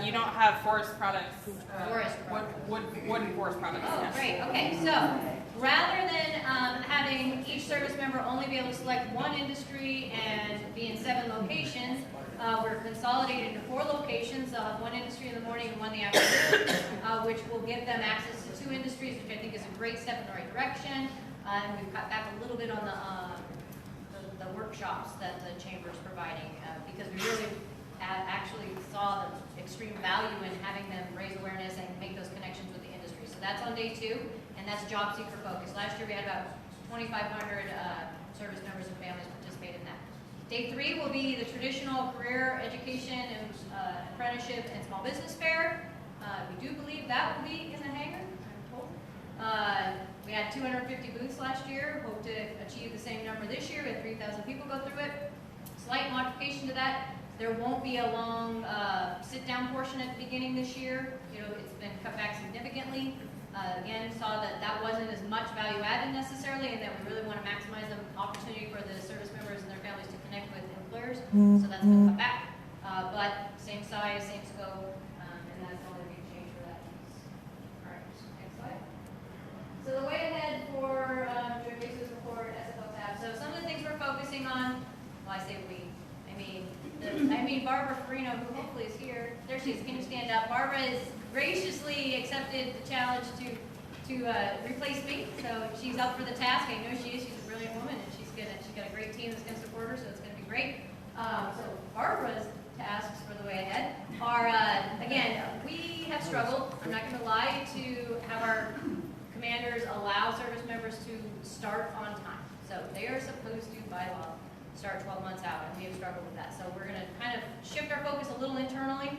You don't have forest products. Forest Wooden forest products. Oh, yes. great, okay, so rather than having each service member only be able to select one industry and be in 7 locations, we're consolidated into 4 locations. They'll have one industry in the morning and one in the afternoon, which will give them access to 2 industries, which I think is a great step in the right direction. And we've cut back a little bit on the workshops that the chamber is providing, because we really actually saw the extreme value in having them raise awareness and make those connections with the industry. So that's on day 2, and that's job seeker focus. Last year we had about 2,500 service members and families participate in that. Day 3 will be the traditional career education and apprenticeship and small business fair. We do believe that will be in the hangar, I'm told. We had 250 booths last year. Hope to achieve the same number this year. We had 3,000 people go through it. Slight modification to that. There won't be a long sit-down portion at the beginning this year. It's been cut back significantly. Again, saw that wasn't as much value added necessarily, and that we really want to maximize the opportunity for the service members and their families to connect with employers. So that's been cut back. But same size, same scope, and that's all the big change for that piece. All right, next slide. So the way ahead for Joint Basis Report, SFO tab. So some of the things we're focusing on, well, I say we, I mean Barbara Farino, who hopefully is here. There she is. Can you stand up? Barbara has graciously accepted the challenge to replace me. So she's up for the task. I know she is. She's a brilliant woman, and she's got a great team that's going to support her. So it's going to be great. So Barbara's tasks for the way ahead are again, we have struggled. I'm not going to lie, to have our commanders allow service members to start on time. So they are supposed to, by law, start 12 months out, and we have struggled with that. So we're going to kind of shift our focus a little internally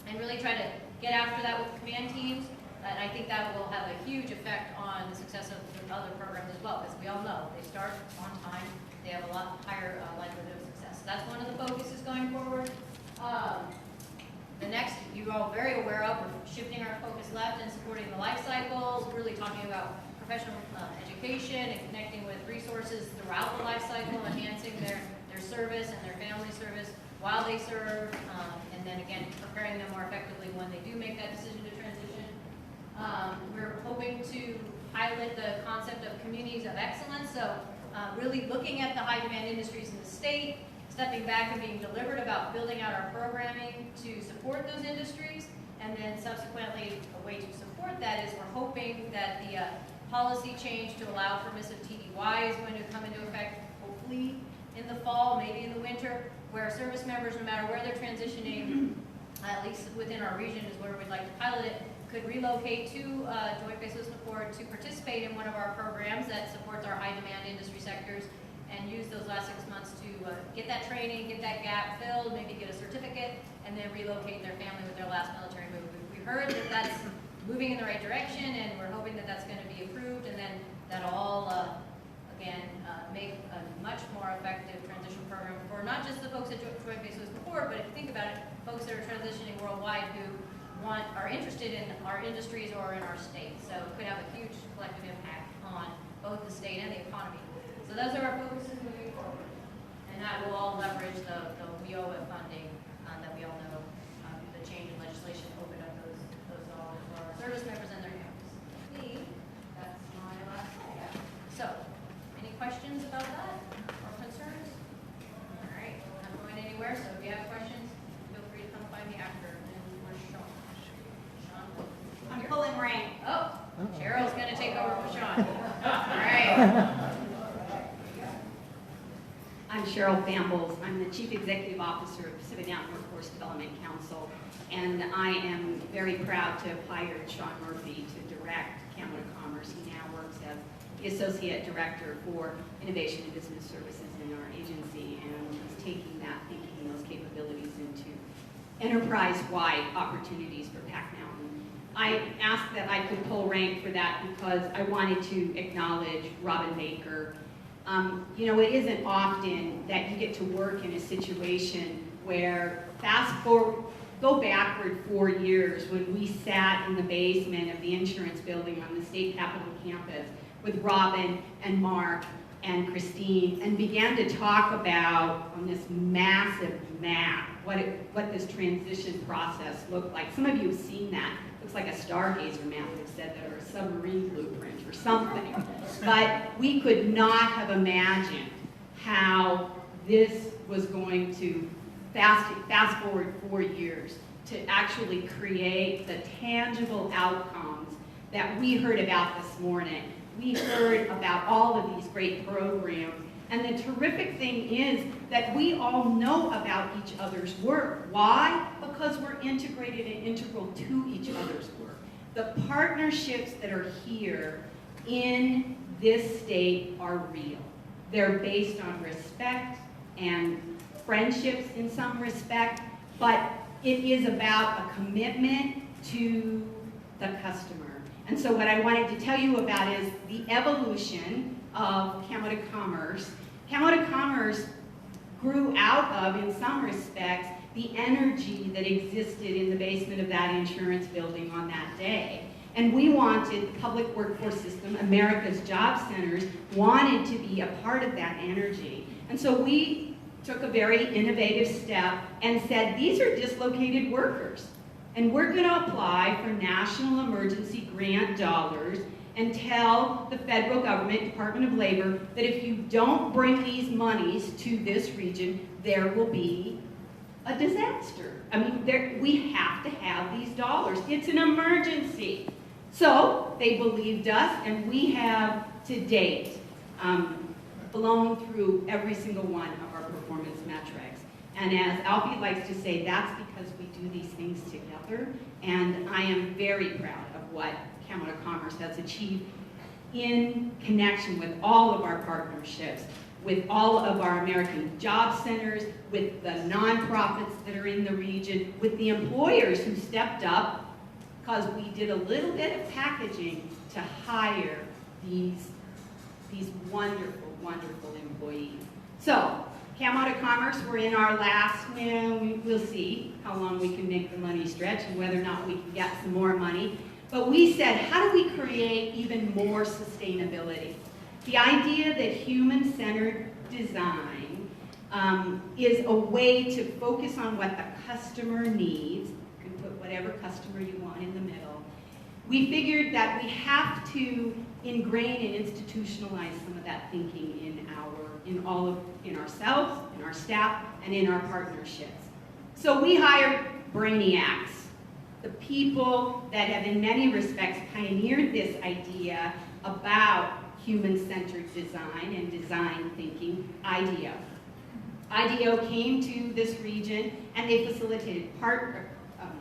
and really try to get after that with command teams. And I think that will have a huge effect on the success of the other programs as well, because we all know they start on time, they have a lot higher likelihood of success. So that's one of the focuses going forward. The next, you're all very aware of, we're shifting our focus left and supporting the life cycles, really talking about professional education and connecting with resources throughout the life cycle, enhancing their service and their family service while they serve, and then again, preparing them more effectively when they do make that decision to transition. We're hoping to pilot the concept of communities of excellence, so really looking at the high demand industries in the state, stepping back and being deliberate about building out our programming to support those industries, and then subsequently a way to support that is we're hoping that the policy change to allow permissive TDY is going to come into effect hopefully in the fall, maybe in the winter, where service members, no matter where they're transitioning, at least within our region is where we'd like to pilot it, could relocate to Joint Base Support to participate in one of our programs that supports our high demand industry sectors, and use those last 6 months to get that training, get that gap filled, maybe get a certificate, and then relocate their family with their last military move. We heard that that's moving in the right direction, and we're hoping that that's going to be approved, and then that'll all, again, make a much more effective transition program for not just the folks at Joint Base Support, but if you think about it, folks that are transitioning worldwide who are interested in our industries or in our state. So it could have a huge collective impact on both the state and the economy. So those are our focuses moving forward. And that will all leverage the WIOA funding that we all know. The change in legislation opened up those dollars for our service members and their families. That's my last slide. So, any questions about that or concerns? All right, I'm not going anywhere, so if you have questions, feel free to come find me after. And where's Sean? Sean? I'm pulling rank. Oh, Cheryl's going to take over for Sean. All right. I'm Cheryl Bambles. I'm the Chief Executive Officer of Pacific Mountain Workforce Development Council, and I am very proud to have hired Sean Murphy to direct Camera Commerce. He now works as the Associate Director for Innovation and Business Services in our agency, and he's taking that thinking and those capabilities into enterprise-wide opportunities for Pac Mountain. I asked that I could pull rank for that because I wanted to acknowledge Robin Baker. You know, it isn't often that you get to work in a situation where go backward 4 years when we sat in the basement of the insurance building on the state capitol campus with Robin and Mark and Christine and began to talk about on this massive map what this transition process looked like. Some of you have seen that. It looks like a stargazer map, they've said that, or a submarine blueprint or something. But we could not have imagined how this was going to fast forward 4 years to actually create the tangible outcomes that we heard about this morning. We heard about all of these great programs, and the terrific thing is that we all know about each other's work. Why? Because we're integrated and integral to each other's work. The partnerships that are here in this state are real. They're based on respect and friendships in some respect, but it is about a commitment to the customer. And so what I wanted to tell you about is the evolution of Camo to Commerce. Camo to Commerce grew out of, in some respects, the energy that existed in the basement of that insurance building on that day. And we wanted the public workforce system, America's job centers, wanted to be a part of that energy. And so we took a very innovative step and said, these are dislocated workers. And we're going to apply for national emergency grant dollars and tell the federal government, Department of Labor, that if you don't bring these monies to this region, there will be a disaster. I mean, we have to have these dollars. It's an emergency. So they believed us, and we have to date blown through every single one of our performance metrics. And as Alfie likes to say, that's because we do these things together. And I am very proud of what Camo to Commerce has achieved in connection with all of our partnerships, with all of our American job centers, with the nonprofits that are in the region, with the employers who stepped up, because we did a little bit of packaging to hire these wonderful, wonderful employees. So, Camo to Commerce, we're in our last, we'll see how long we can make the money stretch and whether or not we can get some more money. But we said, how do we create even more sustainability? The idea that human-centered design is a way to focus on what the customer needs. You can put whatever customer you want in the middle. We figured that we have to ingrain and institutionalize some of that thinking in ourselves, in our staff, and in our partnerships. So we hired brainiacs, the people that have in many respects pioneered this idea about human-centered design and design thinking, IDEO. IDEO came to this region and they facilitated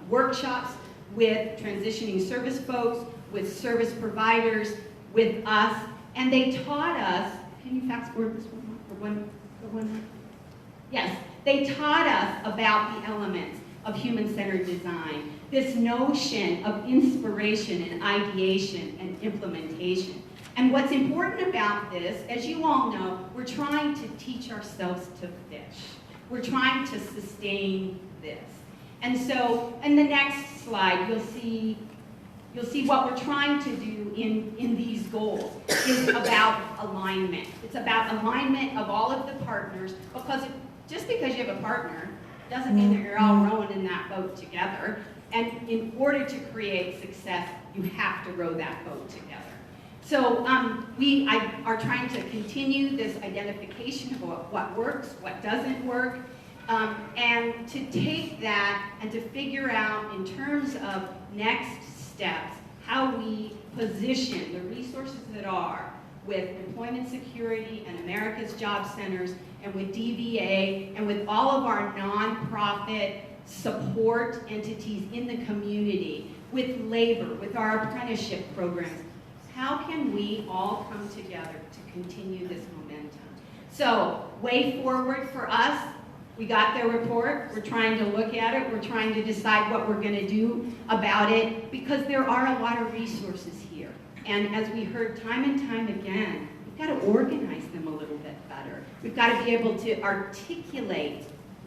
workshops with transitioning service folks, with service providers, with us, and they taught us, can you fast forward this one? Yes, they taught us about the elements of human-centered design, this notion of inspiration and ideation and implementation. And what's important about this, as you all know, we're trying to teach ourselves to fish. We're trying to sustain this. And so, in the next slide, you'll see what we're trying to do in these goals is about alignment. It's about alignment of all of the partners, because just because you have a partner doesn't mean that you're all rowing in that boat together. And in order to create success, you have to row that boat together. So we are trying to continue this identification of what works, what doesn't work, and to take that and to figure out in terms of next steps how we position the resources that are with employment security and America's job centers and with DVA and with all of our nonprofit support entities in the community, with labor, with our apprenticeship programs. How can we all come together to continue this momentum? So, way forward for us, we got their report, we're trying to look at it, we're trying to decide what we're gonna do about it, because there are a lot of resources here. And as we heard time and time again, we've got to organize them a little bit better. We've got to be able to articulate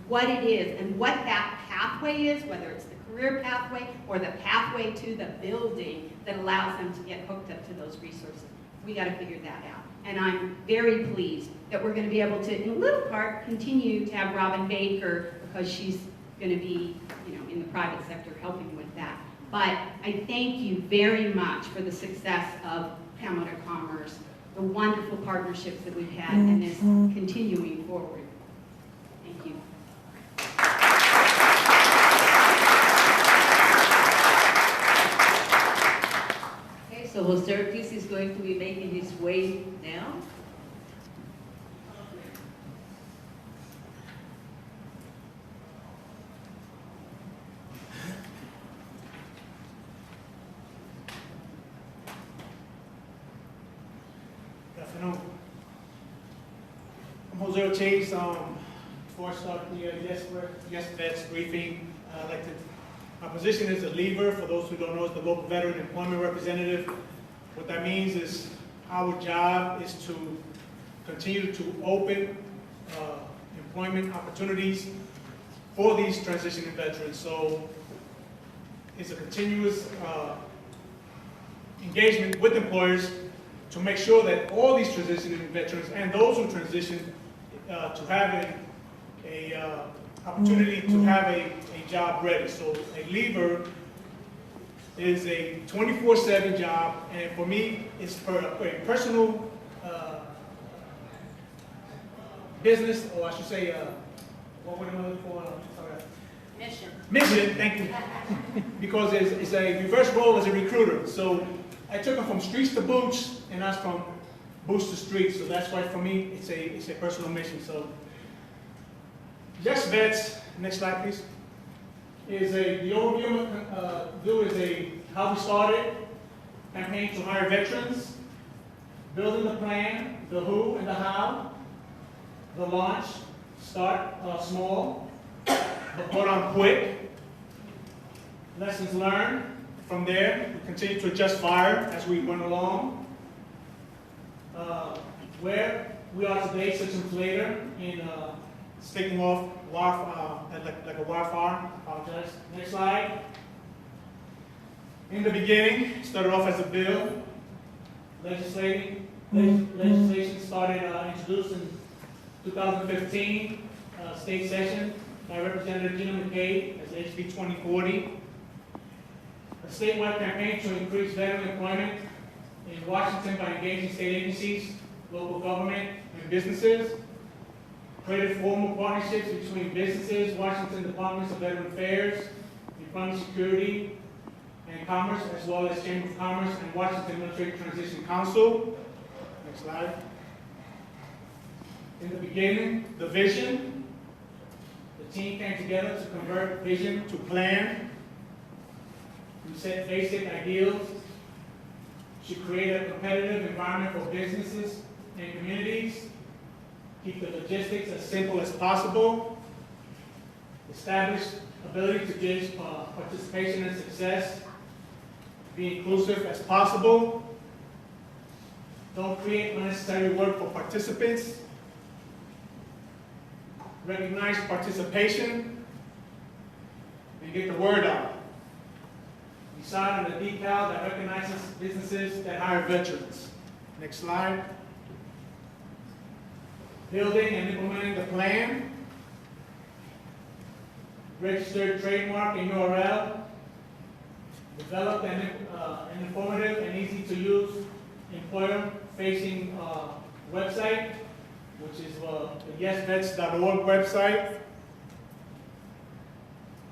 what it is and what that pathway is, whether it's the career pathway or the pathway to the building that allows them to get hooked up to those resources. We got to figure that out. And I'm very pleased that we're going to be able to, in little part, continue to have Robin Baker because she's going to be, in the private sector helping with that. But I thank you very much for the success of Camera Commerce, the wonderful partnerships that we've had, and this continuing forward. Thank you. Okay, so Jose Ortiz is going to be making his way now. Good afternoon. I'm Jose Ortiz. Before I start the Yes Vets briefing, my position is a lever. For those who don't know, is the local veteran employment representative. What that means is our job is to continue to open employment opportunities for these transitioning veterans. So it's a continuous engagement with employers to make sure that all these transitioning veterans and those who transition to have a opportunity to have a job ready. So a lever is a 24/7 job, and for me, it's for a personal business, or I should say, what am I looking for? Sorry. Mission, thank you. Because it's a reverse role as a recruiter. So I took them from streets to boots, and that's from boots to streets. So that's why for me, it's a personal mission. So Yes Vets, next slide please, is the overview is how we started, campaign to hire veterans, building the plan, the who and the how, the launch, start small, but put on quick, lessons learned. From there, we continue to adjust fire as we went along. Where we are today, 6 months later, in sticking off like a wildfire. Apologize. Next slide. In the beginning, started off as a bill. Legislation started introduced in 2015, state session by Representative Gina McCabe as HB 2040. A statewide campaign to increase veteran employment in Washington by engaging state agencies, local government, and businesses. Created formal partnerships between businesses, Washington Departments of Veteran Affairs, Department of Security, and Commerce, as well as Chamber of Commerce and Washington Military Transition Council. Next slide. In the beginning, the vision. The team came together to convert vision to plan. We set basic ideals to create a competitive environment for businesses and communities. Keep the logistics as simple as possible. Establish ability to gauge participation and success. Be inclusive as possible. Don't create unnecessary work for participants. Recognize participation and get the word out. Decide on a decal that recognizes businesses that hire veterans. Next slide. Building and implementing the plan. Registered trademark and URL. Develop an informative and easy to use employer-facing website, which is the yesvets.org website.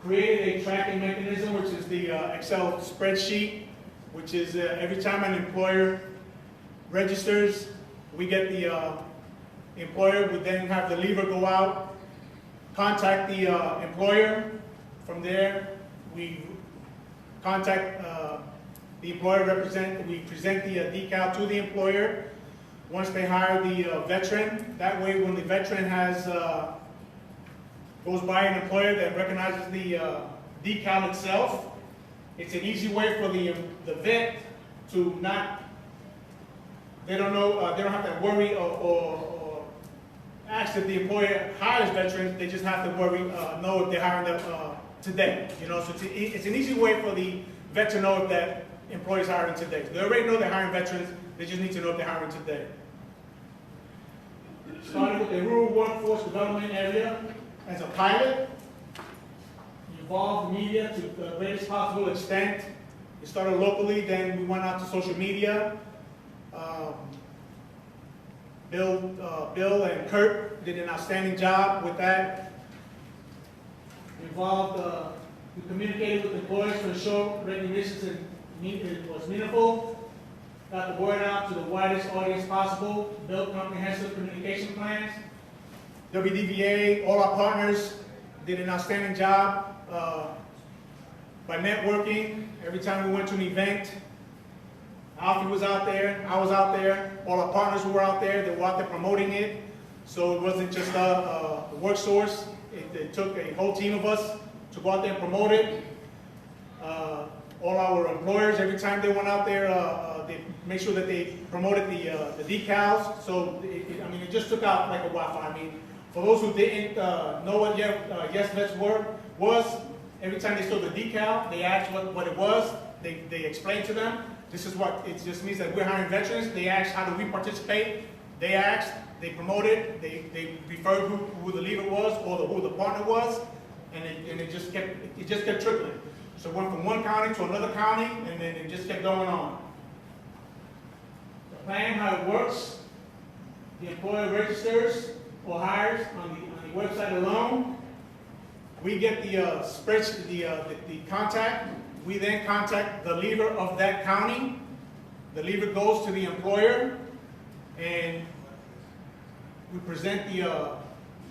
Created a tracking mechanism, which is the Excel spreadsheet, which is every time an employer registers, we get the employer would then have the lever go out, contact the employer. From there, we contact the employer we present the decal to the employer. Once they hire the veteran, that way when the veteran goes by an employer that recognizes the decal itself, it's an easy way for the vet to they don't have to worry or ask if the employer hires veterans. They just have to know if they're hiring them today. So it's an easy way for the vet to know if that employer is hiring today. They already know they're hiring veterans. They just need to know if they're hiring today. started with the rural workforce development area as a pilot. Involved the media to the greatest possible extent. It started locally, then we went out to social media. Bill and Kurt did an outstanding job with that. We communicated with employers to ensure recognitions it was meaningful. Got the word out to the widest audience possible. Built comprehensive communication plans. WDVA, all our partners did an outstanding job by networking. Every time we went to an event, Alfie was out there, I was out there, all our partners were out there, they were out there promoting it. So it wasn't just a work source, it took a whole team of us to go out there and promote it. All our employers, every time they went out there, they made sure that they promoted the decals. So, it just took out like a Wi-Fi. I mean, for those who didn't know what Yes Vets was, every time they saw the decal, they asked what it was. They explained to them, this is what, it just means that we're hiring veterans. They asked, how do we participate? They asked, they promoted, they referred who the leader was or who the partner was, and it just kept trickling. So it went from one county to another county, and then it just kept going on. The plan, how it works, the employer registers or hires on the website alone. We get the spreadsheet, the contact. We then contact the leader of that county. The leader goes to the employer, and we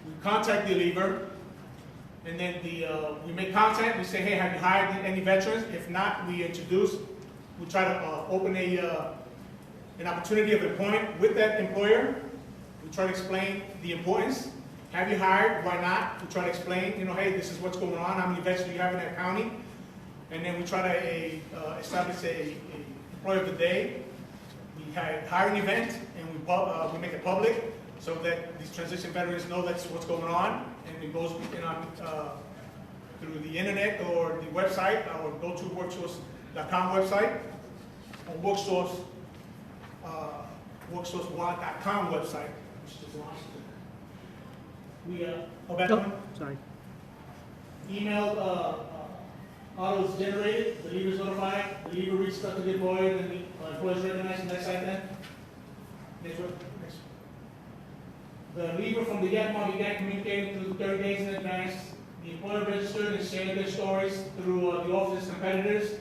we contact the leader, and then we make contact. We say, hey, have you hired any veterans? If not, we try to open an opportunity of employment with that employer. We try to explain the importance. Have you hired? Why not? We try to explain, hey, this is what's going on. How many veterans do you have in that county? And then we try to establish a employee of the day. We hire an event, and we make it public so that these transition veterans know that's what's going on. And it goes through the internet or the website, or go to worksource.com website, or worksource.com website, which just launched. Sorry. Email autos generated, the leader's notified, the leader reaches out to the employer, then the employer's recognized. Next slide then. Next one. The leader from the get-go began communicating through 30 days in advance. The employer registered and shared their stories through the office's competitors.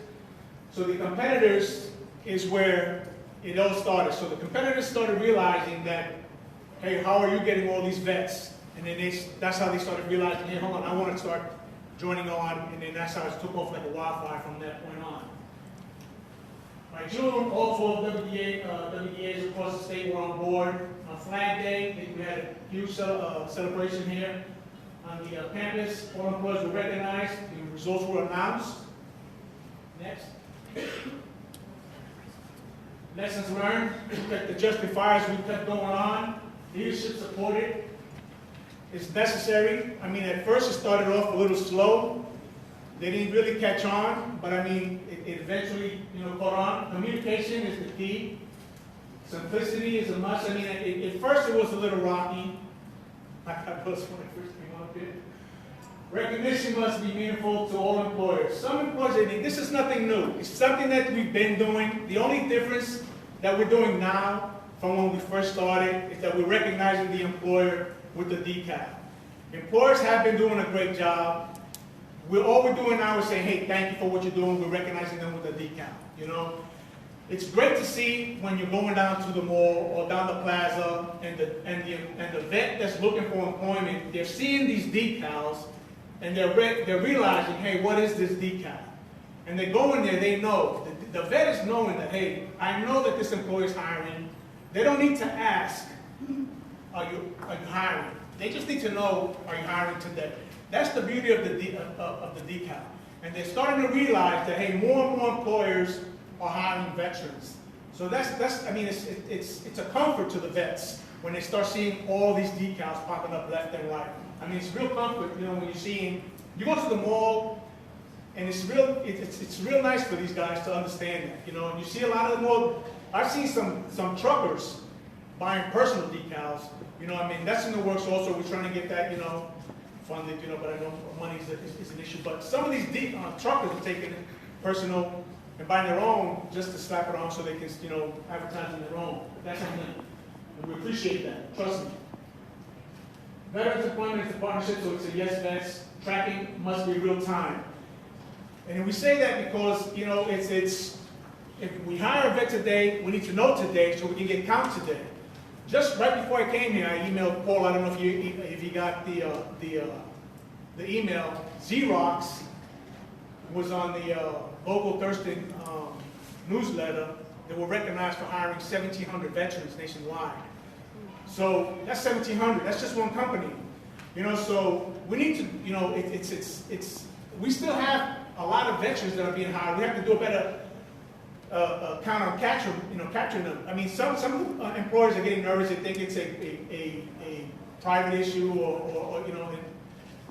So the competitors is where it all started. So the competitors started realizing that, hey, how are you getting all these vets? And then that's how they started realizing, hey, hold on, I want to start joining on, and then that's how it took off like a wildfire from that point on. By June, all 4 WDAs across the state were on board. On Flag Day, we had a huge celebration here on the campus. All employees were recognized, the results were announced. Next. Lessons learned, the Just Fires, we kept going on. Leadership supported. It's necessary. At first it started off a little slow. They didn't really catch on, but it eventually, caught on. Communication is the key. Simplicity is a must. At first it was a little rocky, like I was when I first came up here. Recognition must be meaningful to all employers. Some employers, this is nothing new. It's something that we've been doing. The only difference that we're doing now from when we first started is that we're recognizing the employer with the decal. Employers have been doing a great job. All we're doing now is saying, hey, thank you for what you're doing. We're recognizing them with the decal. It's great to see when you're going down to the mall or down the plaza, and the vet that's looking for employment, they're seeing these decals, and they're realizing, hey, what is this decal? And they go in there, they know. The vet is knowing that, hey, I know that this employer is hiring. They don't need to ask, are you hiring? They just need to know, are you hiring today? That's the beauty of the decal. And they're starting to realize that, hey, more and more employers are hiring veterans. So it's a comfort to the vets when they start seeing all these decals popping up left and right. It's real comfort, when you're seeing, you go to the mall, and it's real nice for these guys to understand that, and you see a lot of them. I've seen some truckers buying personal decals. You know, I mean, that's in the works also. We're trying to get that, funded, but I know money is an issue. But some of these truckers are taking it personal and buying their own just to slap it on so they can, advertise on their own. That's something, and we appreciate that. Trust me. Veterans employment is a partnership, so it's a yes vets. Tracking must be real time. And we say that because, if we hire a vet today, we need to know today so we can get count today. Just right before I came here, I emailed Paul. I don't know if you got the email. Xerox was on the local Thursday newsletter. They were recognized for hiring 1,700 veterans nationwide. So that's 1,700. That's just one company. So we need to, we still have a lot of veterans that are being hired. We have to do a better count on capturing them. I mean, some employers are getting nervous. They think it's a private issue or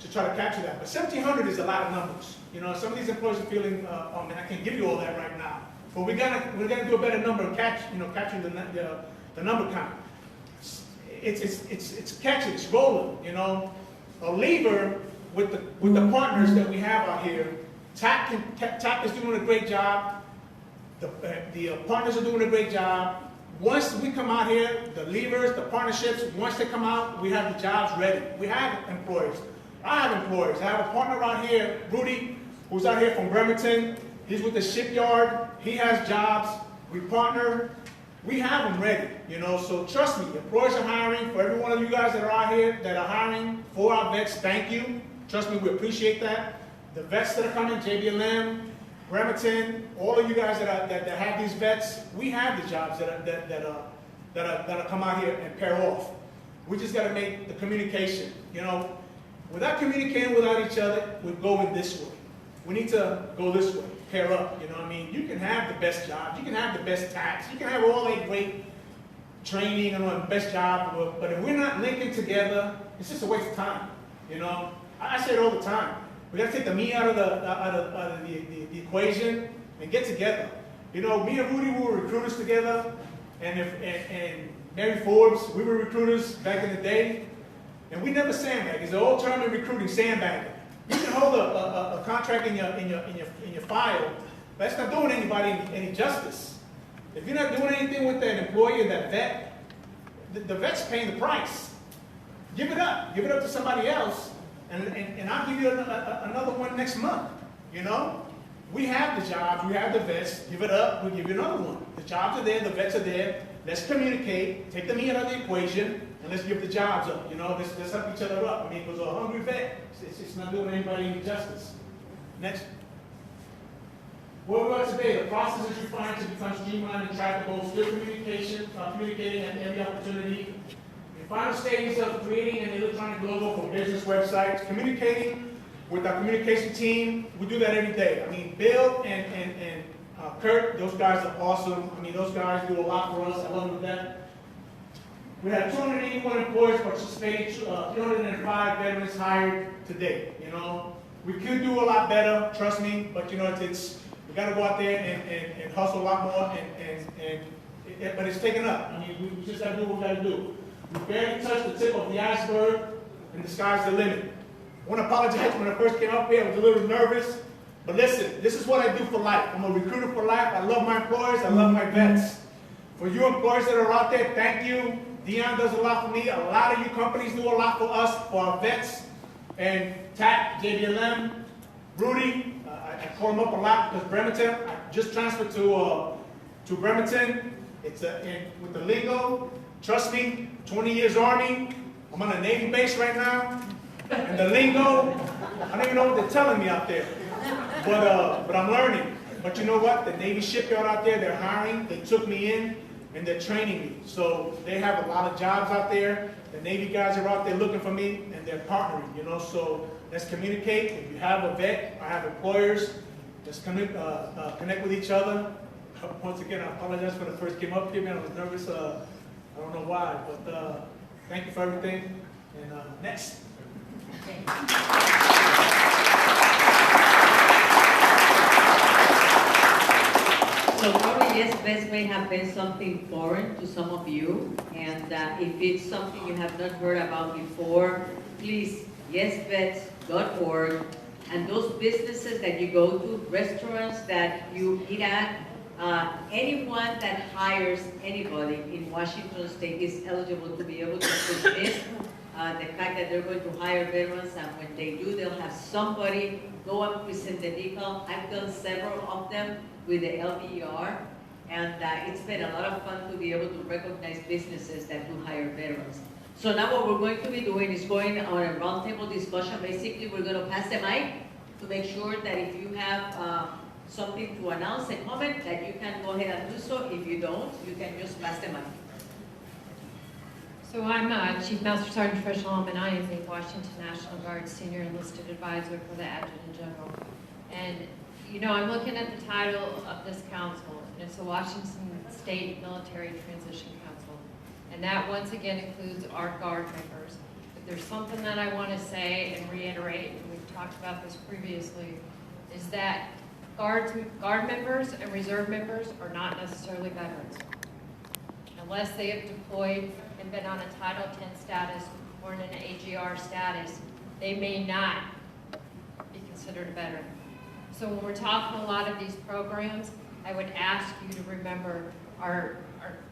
to try to capture that. But 1,700 is a lot of numbers. Some of these employers are feeling, oh man, I can't give you all that right now. But we're gonna do a better number of capturing the number count. It's catching, it's rolling. A lever with the partners that we have out here. TAP is doing a great job. The partners are doing a great job. Once we come out here, the levers, the partnerships, once they come out, we have the jobs ready. We have employers. I have employers. I have a partner out here, Rudy, who's out here from Bremerton. He's with the shipyard. He has jobs. We partner. We have them ready, so trust me, employers are hiring. For every one of you guys that are out here that are hiring for our vets, thank you. Trust me, we appreciate that. The vets that are coming, JBLM, Bremerton, all of you guys that have these vets, we have the jobs that come out here and pair off. We just got to make the communication. Without communicating without each other, we're going this way. We need to go this way, pair up. You can have the best jobs, you can have the best tax, you can have all that great training and the best job, but if we're not linking together, it's just a waste of time. I say it all the time. We got to take the me out of the equation and get together. Me and Rudy, we were recruiters together, and Mary Forbes, we were recruiters back in the day, and we never sandbag. It's the old term in recruiting, sandbagging. You can hold a contract in your file, but that's not doing anybody any justice. If you're not doing anything with that employee, that vet, the vet's paying the price. Give it up. Give it up to somebody else, and I'll give you another one next month. We have the jobs, we have the vets. Give it up, we'll give you another one. The jobs are there, the vets are there. Let's communicate, take the me out of the equation, and let's give the jobs up. Let's help each other up. Because a hungry vet, it's not doing anybody any justice. Next. Where we are today, the process is refined to become streamlined and trackable. Still communicating at every opportunity. In final stages of creating an electronic logo for business websites, communicating with our communication team. We do that every day. Bill and Kurt, those guys are awesome. Those guys do a lot for us. I love them to death. We had 281 employees participating, 305 veterans hired today. We could do a lot better, trust me, but we got to go out there and hustle a lot more, but it's taken up. We just got to do what we got to do. We barely touched the tip of the iceberg, and the sky's the limit. I want to apologize when I first came up here. I was a little nervous, but listen, this is what I do for life. I'm a recruiter for life. I love my employers. I love my vets. For you employers that are out there, thank you. Dion does a lot for me. A lot of you companies do a lot for us, for our vets. And TAP, JBLM, Rudy, I call him up a lot because Bremerton, I just transferred to Bremerton. It's with the lingo. Trust me, 20 years Army. I'm on a Navy base right now. And the lingo, I don't even know what they're telling me out there. But I'm learning. But you know what? The Navy shipyard out there, they're hiring. They took me in. And they're training me. So they have a lot of jobs out there. The Navy guys are out there looking for me, and they're partnering, So let's communicate. If you have a vet, I have employers, let's connect with each other. Once again, I apologize when I first came up here, man. I was nervous. I don't know why, but thank you for everything. And next. So probably yes vets may have been something foreign to some of you, and if it's something you have not heard about before, please, yesvets.org, and those businesses that you go to, restaurants that you eat at, anyone that hires anybody in Washington State is eligible to be able to submit the fact that they're going to hire veterans, and when they do, they'll have somebody go and present the decal. I've done several of them with the LBER, and it's been a lot of fun to be able to recognize businesses that do hire veterans. So now what we're going to be doing is going on a roundtable discussion. Basically, we're going to pass the mic to make sure that if you have something to announce, a comment, that you can go ahead and do so. If you don't, you can just pass the mic. So I'm Chief Master Sergeant Trish Holm, and I am the Washington National Guard Senior Enlisted Advisor for the Adjutant General. And, you know, I'm looking at the title of this council, and it's the Washington State Military Transition Council. And that, once again, includes our Guard members. But there's something that I want to say and reiterate, and we've talked about this previously, is that Guard members and Reserve members are not necessarily veterans. Unless they have deployed and been on a Title X status or in an AGR status, they may not be considered a veteran. So when we're talking a lot of these programs, I would ask you to remember our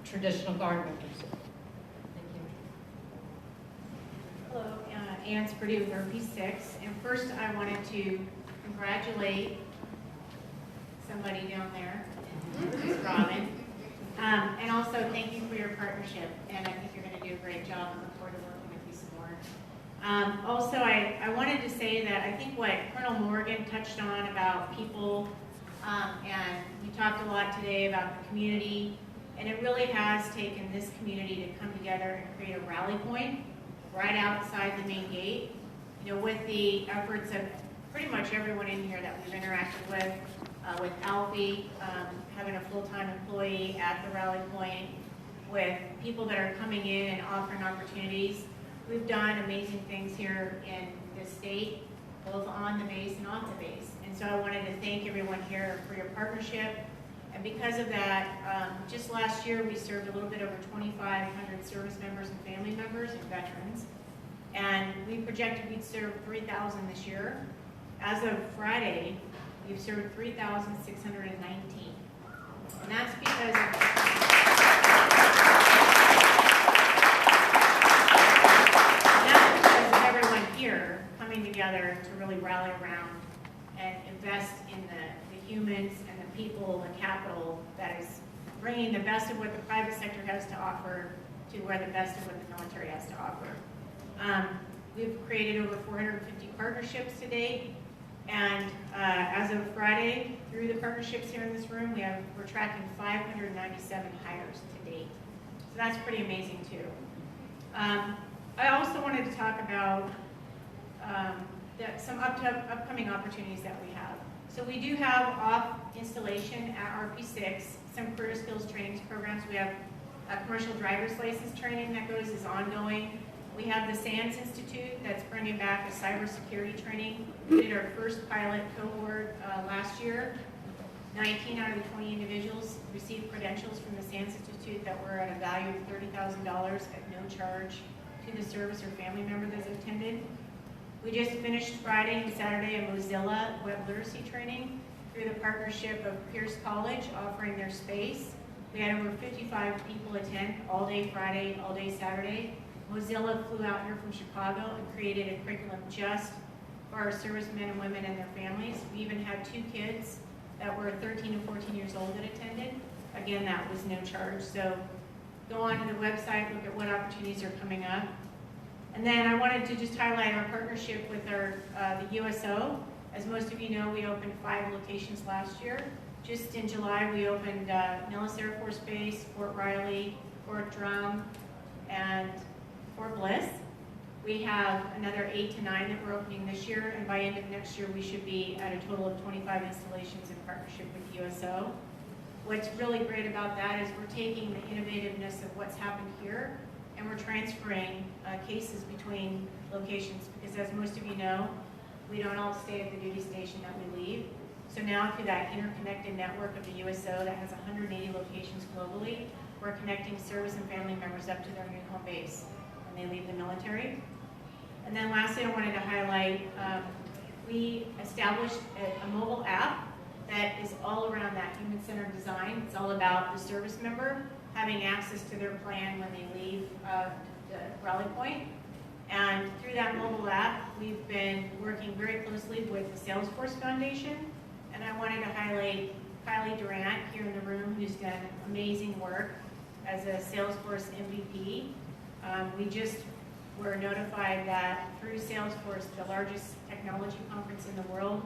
traditional Guard members. Thank you. Hello, Ann Purdue with RP6. And first I wanted to congratulate somebody down there, Ms. Robin. And also thank you for your partnership, and I think you're going to do a great job and look forward to working with you some more. Also, I wanted to say that I think what Colonel Morgan touched on about people, and we talked a lot today about the community, and it really has taken this community to come together and create a rally point right outside the main gate. You know, with the efforts of pretty much everyone in here that we've interacted with Alfie, having a full-time employee at the rally point, with people that are coming in and offering opportunities. We've done amazing things here in this state, both on the base and off the base. And so I wanted to thank everyone here for your partnership. And because of that, just last year we served a little bit over 2,500 service members and family members and veterans. And we projected we'd serve 3,000 this year. As of Friday, we've served 3,619. And that's because of everyone here coming together to really rally around and invest in the humans and the people, the capital that is bringing the best of what the private sector has to offer to where the best of what the military has to offer. We've created over 450 partnerships to date. And as of Friday, through the partnerships here in this room, we're tracking 597 hires to date. So that's pretty amazing too. I also wanted to talk about some upcoming opportunities that we have. So we do have off installation at RP6, some career skills training programs. We have a commercial driver's license training that is ongoing. We have the SANS Institute that's bringing back a cybersecurity training. We did our first pilot cohort last year. 19 out of the 20 individuals received credentials from the SANS Institute that were at a value of $30,000 at no charge to the service or family member that's attended. We just finished Friday and Saturday a Mozilla web literacy training through the partnership of Pierce College offering their space. We had over 55 people attend all day Friday, all day Saturday. Mozilla flew out here from Chicago and created a curriculum just for our servicemen and women and their families. We even had 2 kids that were 13 and 14 years old that attended. Again, that was no charge. So go onto the website, look at what opportunities are coming up. And then I wanted to just highlight our partnership with the USO. As most of you know, we opened 5 locations last year. Just in July, we opened Nellis Air Force Base, Fort Riley, Fort Drum, and Fort Bliss. We have another 8 to 9 that we're opening this year, and by end of next year we should be at a total of 25 installations in partnership with USO. What's really great about that is we're taking the innovativeness of what's happened here and we're transferring cases between locations, because as most of you know, we don't all stay at the duty station that we leave. So now through that interconnected network of the USO that has 180 locations globally, we're connecting service and family members up to their new home base when they leave the military. And then lastly, I wanted to highlight, we established a mobile app that is all around that human-centered design. It's all about the service member having access to their plan when they leave the rally point. And through that mobile app, we've been working very closely with the Salesforce Foundation. And I wanted to highlight Kylie Durant here in the room, who's done amazing work as a Salesforce MVP. We just were notified that through Salesforce, the largest technology conference in the world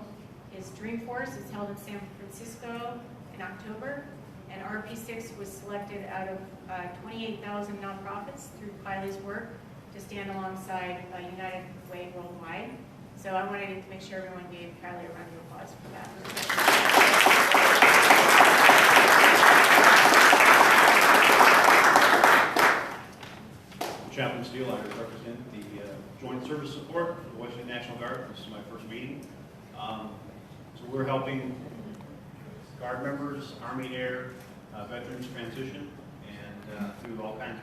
is Dreamforce. It's held in San Francisco in October. And RP6 was selected out of 28,000 nonprofits through Kylie's work to stand alongside United Way worldwide. So I wanted to make sure everyone gave Kylie a round of applause for that. Chaplain Steele, I represent the Joint Service Support for the Washington National Guard. This is my first meeting. So we're helping Guard members, Army Air, veterans transition, and through all kinds